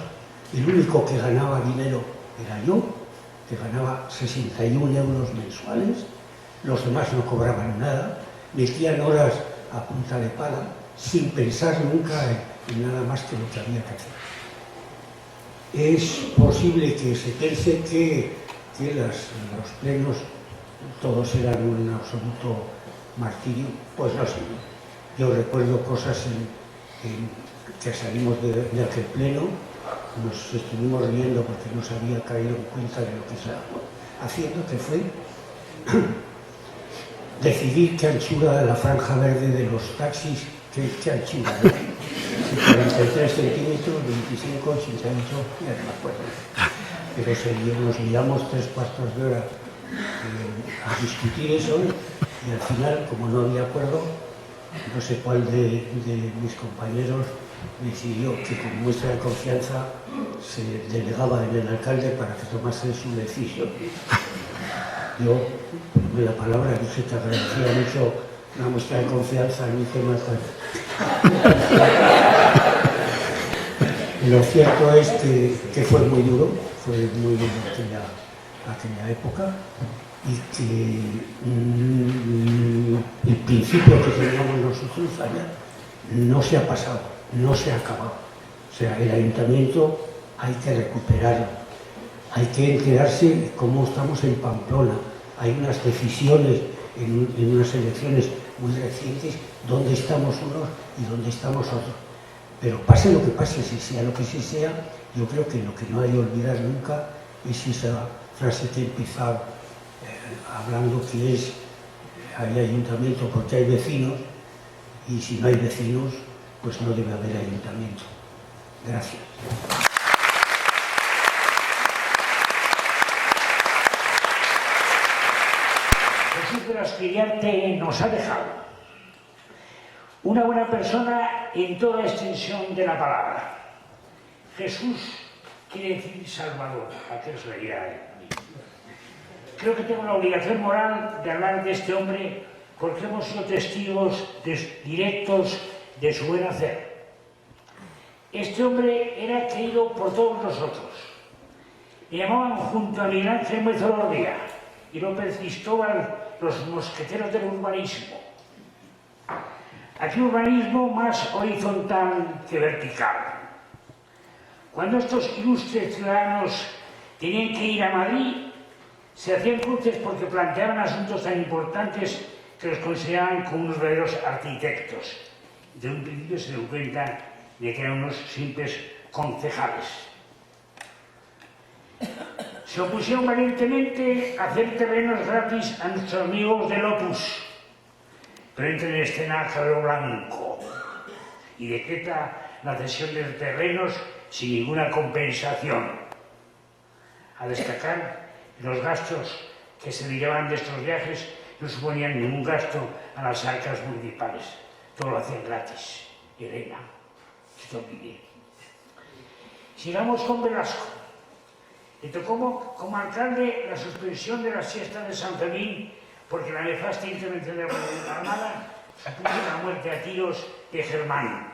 El único que ganaba dinero era yo, que ganaba 61 euros mensuales. Los demás no cobraban nada, metían horas a punta de pala, sin pensar nunca en nada más que lo que había que hacer. Es posible que se piense que los plenos todos eran un absoluto martirio. Pues no sé. Yo recuerdo cosas que salimos de aquel pleno, nos estuvimos riendo porque no se había caído en cuenta de lo que estábamos haciendo, que fue decidir qué anchura de la franja verde de los taxis, qué anchura, ¿no? 43 centímetros, 25, 88, ya no me acuerdo. Pero nos liamos 3 cuartos de hora a discutir eso, y al final, como no había acuerdo, no sé cuál de mis compañeros decidió que con muestra de confianza se delegaba en el alcalde para que tomase su decisión. Yo, por la palabra, dije que agradecía mucho una muestra de confianza en un tema tan... Lo cierto es que fue muy duro aquella época, y que el principio que teníamos nosotros allá no se ha pasado, no se ha acabado. O sea, el ayuntamiento hay que recuperarlo, hay que enterarse cómo estamos en Pamplona. Hay unas decisiones en unas elecciones muy recientes, dónde estamos unos y dónde estamos otros. Pero pase lo que pase, si sea lo que sea, yo creo que lo que no hay que olvidar nunca es esa frase que he empezado hablando, que es: hay ayuntamiento porque hay vecinos, y si no hay vecinos, pues no debe haber ayuntamiento. Gracias. Jesús de las Criarte nos ha dejado una buena persona en toda la extensión de la palabra. Jesús quiere decir Salvador, a que os leía. Creo que tengo la obligación moral de hablar de este hombre porque hemos sido testigos directos de su buen hacer. Este hombre era querido por todos nosotros. Le llamaban junto a Miguel Ángel Mezolordía y López Cristóbal los mosqueteros del urbanismo. Aquí urbanismo más horizontal que vertical. Cuando estos ilustres ciudadanos tenían que ir a Madrid, se hacían cruces porque planteaban asuntos tan importantes que los consideraban como unos verdaderos arquitectos. De un principio se dio cuenta de que eran unos simples concejales. Se opusieron valientemente a hacer terrenos gratis a nuestros amigos del Opus, pero entra en escena Javier Blanco y decreta la cesión de terrenos sin ninguna compensación. A destacar, los gastos que se derivaban de estos viajes no suponían ningún gasto a las arcas municipales. Todo lo hacían gratis. Elena, esto pide. Sigamos con Velasco. Le tocó como alcalde la suspensión de la siesta de San Fermín porque la nefasta intervención de la Armada supuso la muerte a tiros de Germán,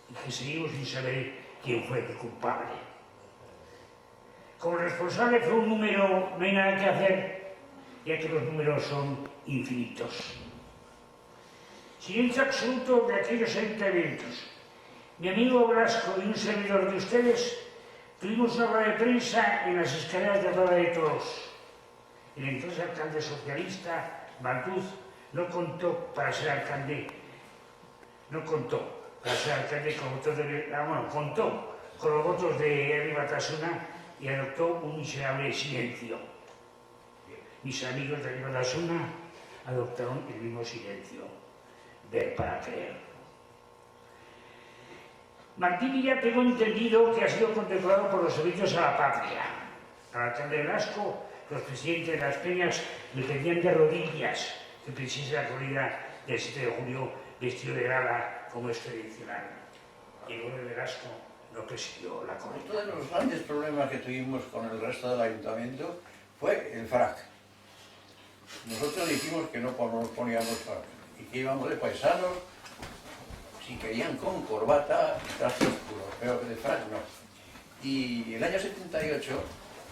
y que seguimos sin saber quién fue el culpable. Como responsable fue un número, no hay nada que hacer, ya que los números son infinitos. Silencio absoluto de aquellos eventos. Mi amigo Velasco y un servidor de ustedes Tuvimos una rueda de prensa en las escaleras de Rueda de Toros. El entonces alcalde socialista, Bantuz, no contó para ser alcalde. No contó para ser alcalde con votos de... bueno, contó con los votos de Herri Batasuna y adoptó un miserable silencio. Mis amigos de Herri Batasuna adoptaron el mismo silencio. Ver para creer. Martín Villa tengo entendido que ha sido condecorado por los servicios a la patria. Al alcalde Velasco, los presidentes de las peñas le pedían de rodillas que presidiese la corrida del 7 de julio vestido de gala como es tradicional. Diego de Velasco no presidió la corrida. Uno de los grandes problemas que tuvimos con el resto del ayuntamiento fue el frac. Nosotros dijimos que no nos poníamos frac y que íbamos de paisanos, si querían con corbata, traje oscuro, pero de frac no. Y el año 78,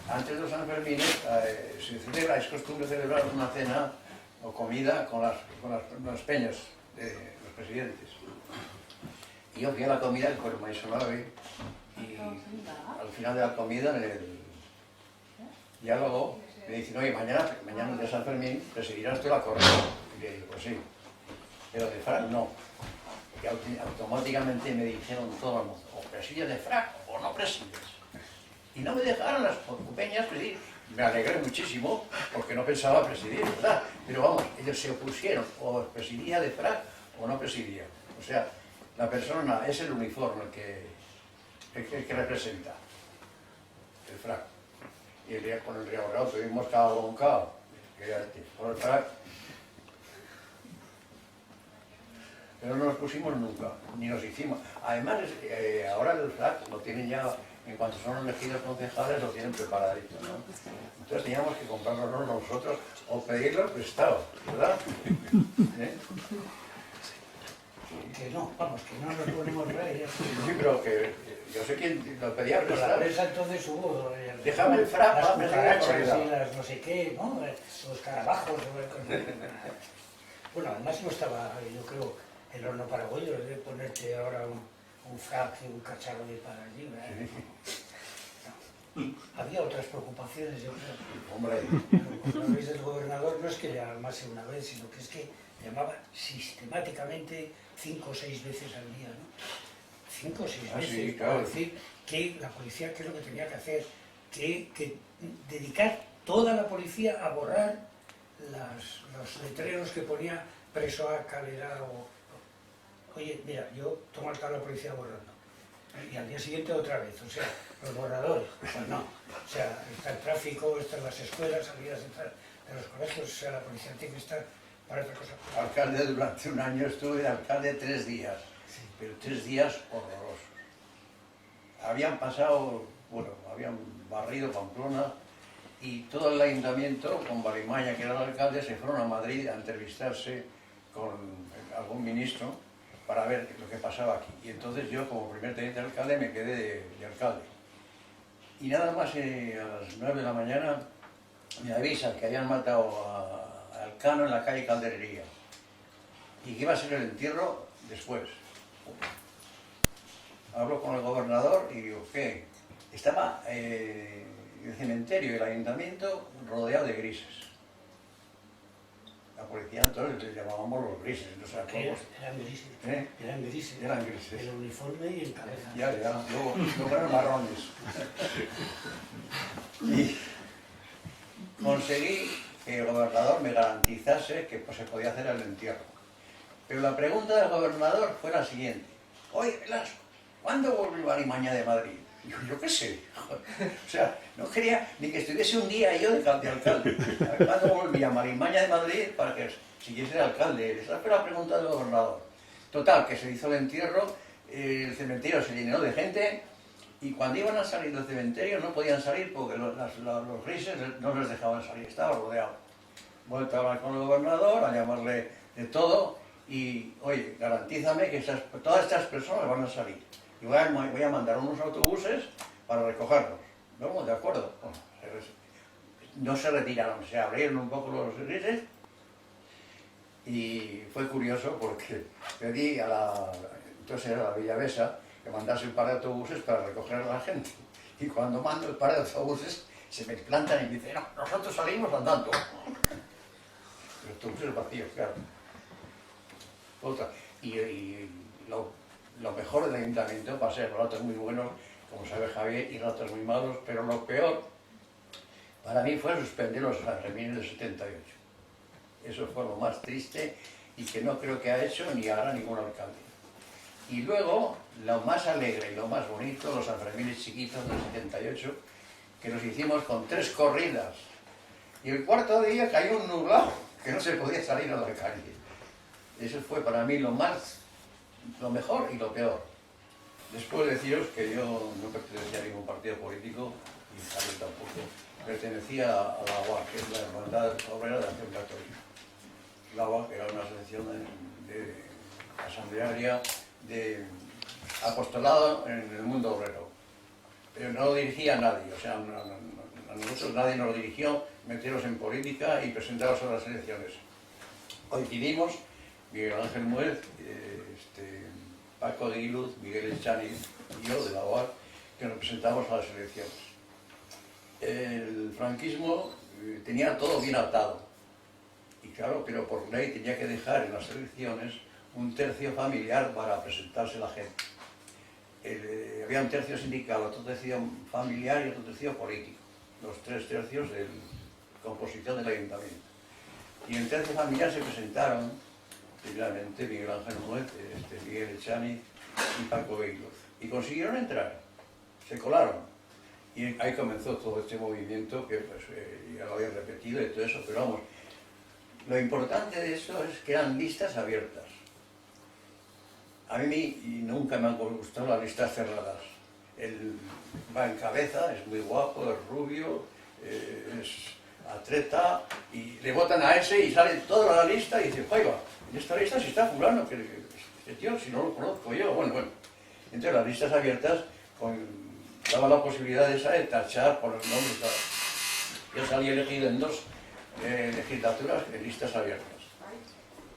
antes de los Sanfermines, se celebra, es costumbre celebrar una cena o comida con las peñas de los presidentes. Y yo fui a la comida con el maestro Nave y al final de la comida, en el diálogo, me dicen, oye, mañana de San Fermín presidirás tú la corrida. Y le digo, pues sí, pero de frac no. Y automáticamente me dijeron todo el mundo, o presides de frac o no presides. Y no me dejaron las peñas presidir. Me alegré muchísimo porque no pensaba presidir, ¿verdad? Pero vamos, ellos se opusieron, o presidía de frac o no presidía. O sea, la persona es el uniforme el que representa el frac. Y el día con el Río Bravo tuvimos cada broncado, por el frac. Pero no nos pusimos nunca, ni nos hicimos. Además, ahora el frac lo tienen ya, en cuanto son elegidos concejales, lo tienen preparadito, ¿no? Entonces teníamos que comprarlo nosotros o pedirlo prestado, ¿verdad? Que no, vamos, que no nos ponemos reyes. Sí, pero que yo sé quién lo pedía Pero la prestado. prensa entonces hubo... Déjame el frac, las vamos a cucarachas ver la y las no sé qué, ¿no? Los carabajos. Bueno, además no estaba, yo creo, el horno paraguayo, de ponerte ahora un frac y un cacharro de para allí, ¿verdad? No. Había otras preocupaciones, yo creo. Hombre, Cuando veis del gobernador no es que le llamase una vez, sino que es que llamaba sistemáticamente 5 o 6 veces al día, ¿no? 5 o 6 veces, sí, para claro. decir que la policía qué es lo que tenía que hacer, que dedicar toda la policía a borrar los letreros que ponía preso a Calera o... Oye, mira, yo tomo al cargo de la policía borrando. Y al día siguiente otra vez, o sea, los borradores, pues no. O sea, está el tráfico, están las escuelas, salidas de los colegios, o sea, la policía tiene que estar para otra cosa. alcalde durante un año estuve de alcalde 3 días, pero 3 días horrorosos. Habían pasado, bueno, habían barrido Pamplona y todo el ayuntamiento, con Balimaña, que era el alcalde, se fueron a Madrid a entrevistarse con algún ministro para ver lo que pasaba aquí. Y entonces yo, como primer teniente de alcalde, me quedé de alcalde. Y nada más a las 9 de la mañana me avisan que habían matado a Elcano en la calle Calderería y que iba a ser el entierro después. Hablo con el gobernador y digo, ¿qué? Estaba el cementerio y el ayuntamiento rodeado de grises. La policía entonces les llamábamos los grises, no sé cómo. Eran grises, ¿Eh? eran grises. Eran grises. El uniforme y el cabeza. Ya, luego eran marrones. Y conseguí que el gobernador me garantizase que pues, se podía hacer el entierro. Pero la pregunta del gobernador fue la siguiente. Oye, Velasco, ¿cuándo vuelve Balimaña de Madrid? Yo qué sé. O sea, no quería ni que estuviese un día yo de alcalde. ¿Cuándo volvía Balimaña de Madrid para que siguiese de alcalde? Esa fue la pregunta del gobernador. Total, que se hizo el entierro, el cementerio se llenó de gente y cuando iban a salir del cementerio no podían salir porque los grises no les dejaban salir, estaba rodeado. Vuelto a hablar con el gobernador, a llamarle de todo y, oye, garantízame que todas estas personas van a salir. Y voy a mandar unos autobuses para recogerlos. ¿No? ¿De acuerdo? Bueno, no se retiraron, se abrieron un poco los grises y fue curioso porque pedí entonces era la Villavesa, que mandase un par de autobuses para recoger a la gente. Y cuando mando el par de autobuses, se me plantan y me dicen, no, nosotros salimos andando. Los autobuses vacíos, claro. Otra. Y lo mejor del ayuntamiento va a ser ratos muy buenos, como sabe Javier, y ratos muy malos, pero lo peor para mí fue suspender los Sanfermines del 78. Eso fue lo más triste y que no creo que ha hecho ni hará ningún alcalde. Y luego, lo más alegre y lo más bonito, los Sanfermines chiquitos del 78, que nos hicimos con 3 corridas. Y el cuarto día cayó un nublado que no se podía salir a la calle. Eso fue para mí lo mejor y lo peor. Después deciros que yo no pertenecía a ningún partido político, y Javier tampoco, pertenecía a la UAC, que es la Hermandad Obrera de Acción Católica. La UAC era una asociación de asamblearia de apostolado en el mundo obrero. Pero no lo dirigía a nadie, o sea, a nosotros nadie nos dirigió, meteros en política y presentaros a las elecciones. Coincidimos, Miguel Ángel Muez, Paco de Guiluz, Miguel Echani y yo de la OAC, que nos presentamos a las elecciones. El franquismo tenía todo bien atado, y claro, pero por ley tenía que dejar en las elecciones un tercio familiar para presentarse la gente. Había un tercio sindical, otro tercio familiar y otro tercio político, los 3 tercios de composición del ayuntamiento. Y en el tercio familiar se presentaron primeramente Miguel Ángel Muez, Miguel Echani y Paco Beiluz. Y consiguieron entrar, se colaron. Y ahí comenzó todo este movimiento que pues, ya lo había repetido y todo eso, pero vamos, lo importante de eso es que eran listas abiertas. A mí nunca me han gustado las listas cerradas. Él va en cabeza, es muy guapo, es rubio, es atleta, y le votan a ese y sale toda la lista y dice, ¡ay va! En esta lista sí está fulano, que este tío si no lo conozco yo, bueno. Entonces las listas abiertas daban la posibilidad esa de tachar por los nombres. Yo salí elegido en 2 legislaturas en listas abiertas.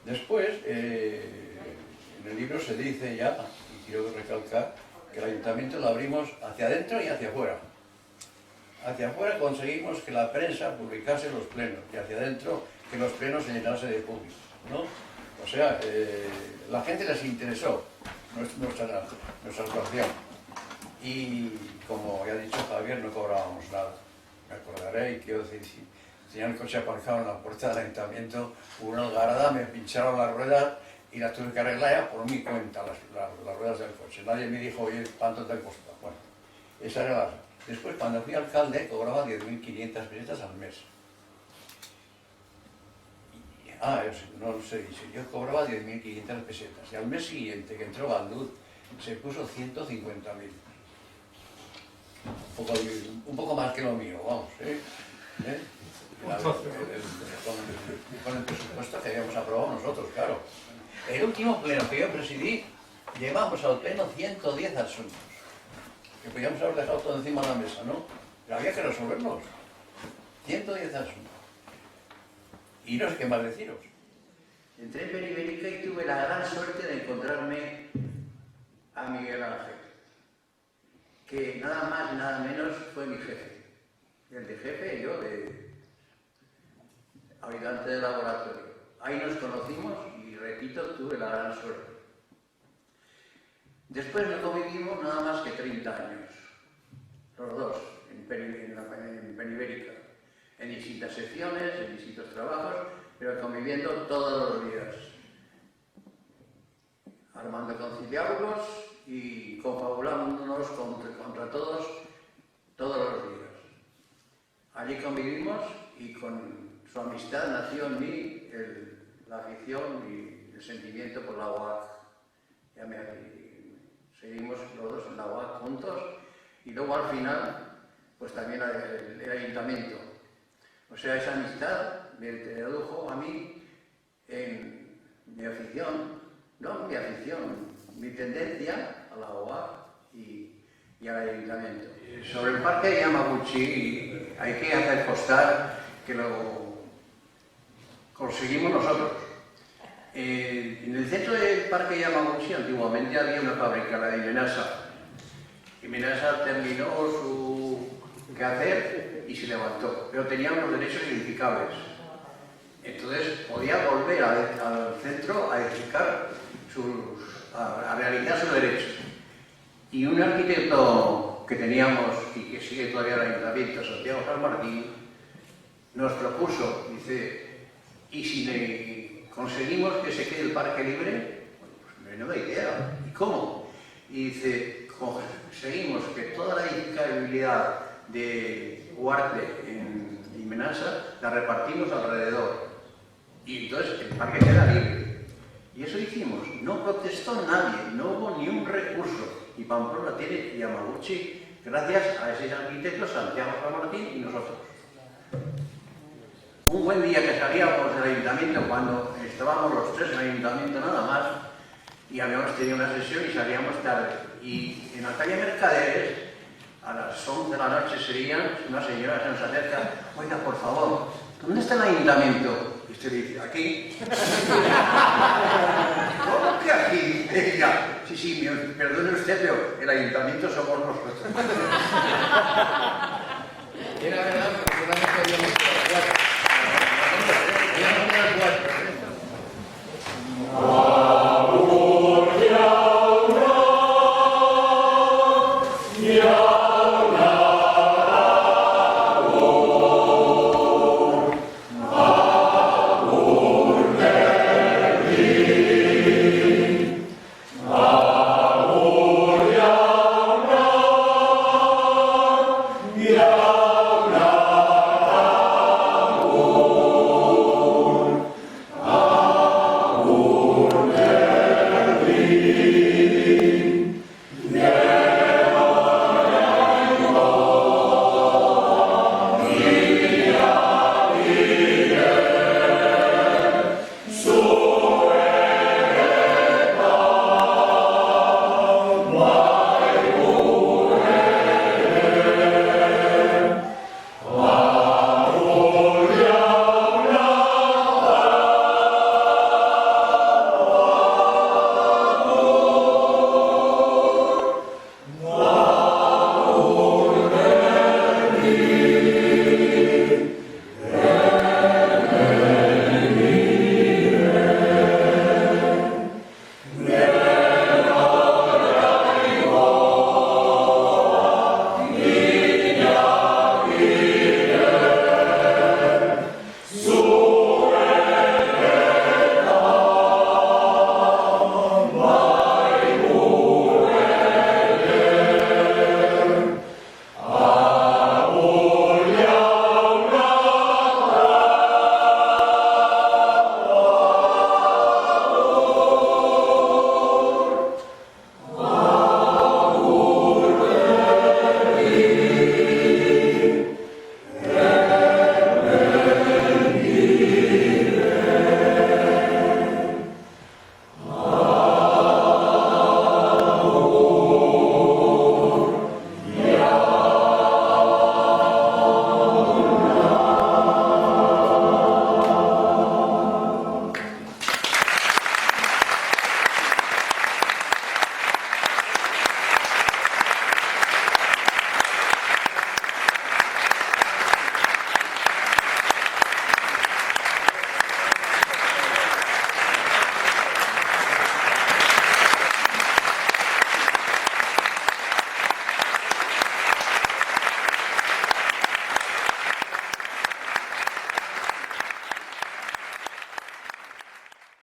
Después, en el libro se dice ya, y quiero recalcar, que el ayuntamiento lo abrimos hacia adentro y hacia afuera. Hacia afuera conseguimos que la prensa publicase los plenos, y hacia adentro que los plenos se llenasen de público, ¿no? O sea, la gente les interesó nuestra actuación. Y como ya ha dicho Javier, no cobrábamos nada. Me acordaré y quiero decir, si tenía el coche aparcado en la puerta del ayuntamiento, hubo una algarada, me pincharon las ruedas y las tuve que arreglar ya por mi cuenta, las ruedas del coche. Nadie me dijo, oye, ¿cuánto te costó? Bueno, esa era la... Después, cuando fui alcalde, cobraba 10.500 pesetas al mes. No lo sé, yo cobraba 10.500 pesetas. Y al mes siguiente, que entró Banduz, se puso 150.000. Un poco más que lo mío, vamos, con el presupuesto que habíamos aprobado nosotros, claro. El último pleno que yo presidí, llevamos al pleno 110 asuntos. Que podíamos haber dejado todo encima de la mesa, ¿no? Pero había que resolverlos. 110 asuntos. Y no sé qué más deciros. Entré en Peribérica y tuve la gran suerte de encontrarme a Miguel Ángel, que nada más y nada menos fue mi jefe. El de jefe, yo de ayudante de laboratorio. Ahí nos conocimos y, repito, tuve la gran suerte. Después no convivimos nada más que 30 años, los dos, en Peribérica, en distintas secciones, en distintos trabajos, pero conviviendo todos los días, armando conciliábulos y confabulándonos contra todos los días. Allí convivimos y con su amistad nació en mí la afición y el sentimiento por la UAC. Seguimos los dos en la UAC juntos y luego al final pues también el ayuntamiento. O sea, esa amistad me introdujo a mí en mi afición, mi tendencia a la UAC y al ayuntamiento. Sobre el parque Yamaguchi hay que hacer constar que lo conseguimos nosotros. En el centro del parque Yamaguchi antiguamente había una fábrica, la de Imenasa. Imenasa terminó su qué hacer y se levantó, pero tenía unos derechos edificables. Entonces podía volver al centro a edificar, a realizar sus derechos. Y un arquitecto que teníamos y que sigue todavía en el Ayuntamiento, Santiago San Martín, nos propuso, dice, ¿y si conseguimos que se quede el parque libre? Pues menuda idea. ¿Y cómo? Y dice, conseguimos que toda la edificabilidad de Huarte y Menasa la repartimos alrededor. Y entonces el parque queda libre. Y eso hicimos. No protestó nadie, no hubo ni un recurso. Y Pamplona tiene Yamaguchi gracias a ese arquitecto Santiago San Martín y nosotros. Un buen día que salíamos del ayuntamiento, cuando estábamos los tres en el ayuntamiento nada más, y habíamos tenido una sesión y salíamos tarde. Y en la calle Mercaderes, a las 11 de la noche sería, una señora se nos acerca, oiga, por favor, ¿dónde está el ayuntamiento? Y usted dice, aquí. ¿Cómo que aquí? Ella, sí, perdone usted, pero el ayuntamiento somos nosotros. Era verdad, porque solamente habíamos cuatro. Yeah.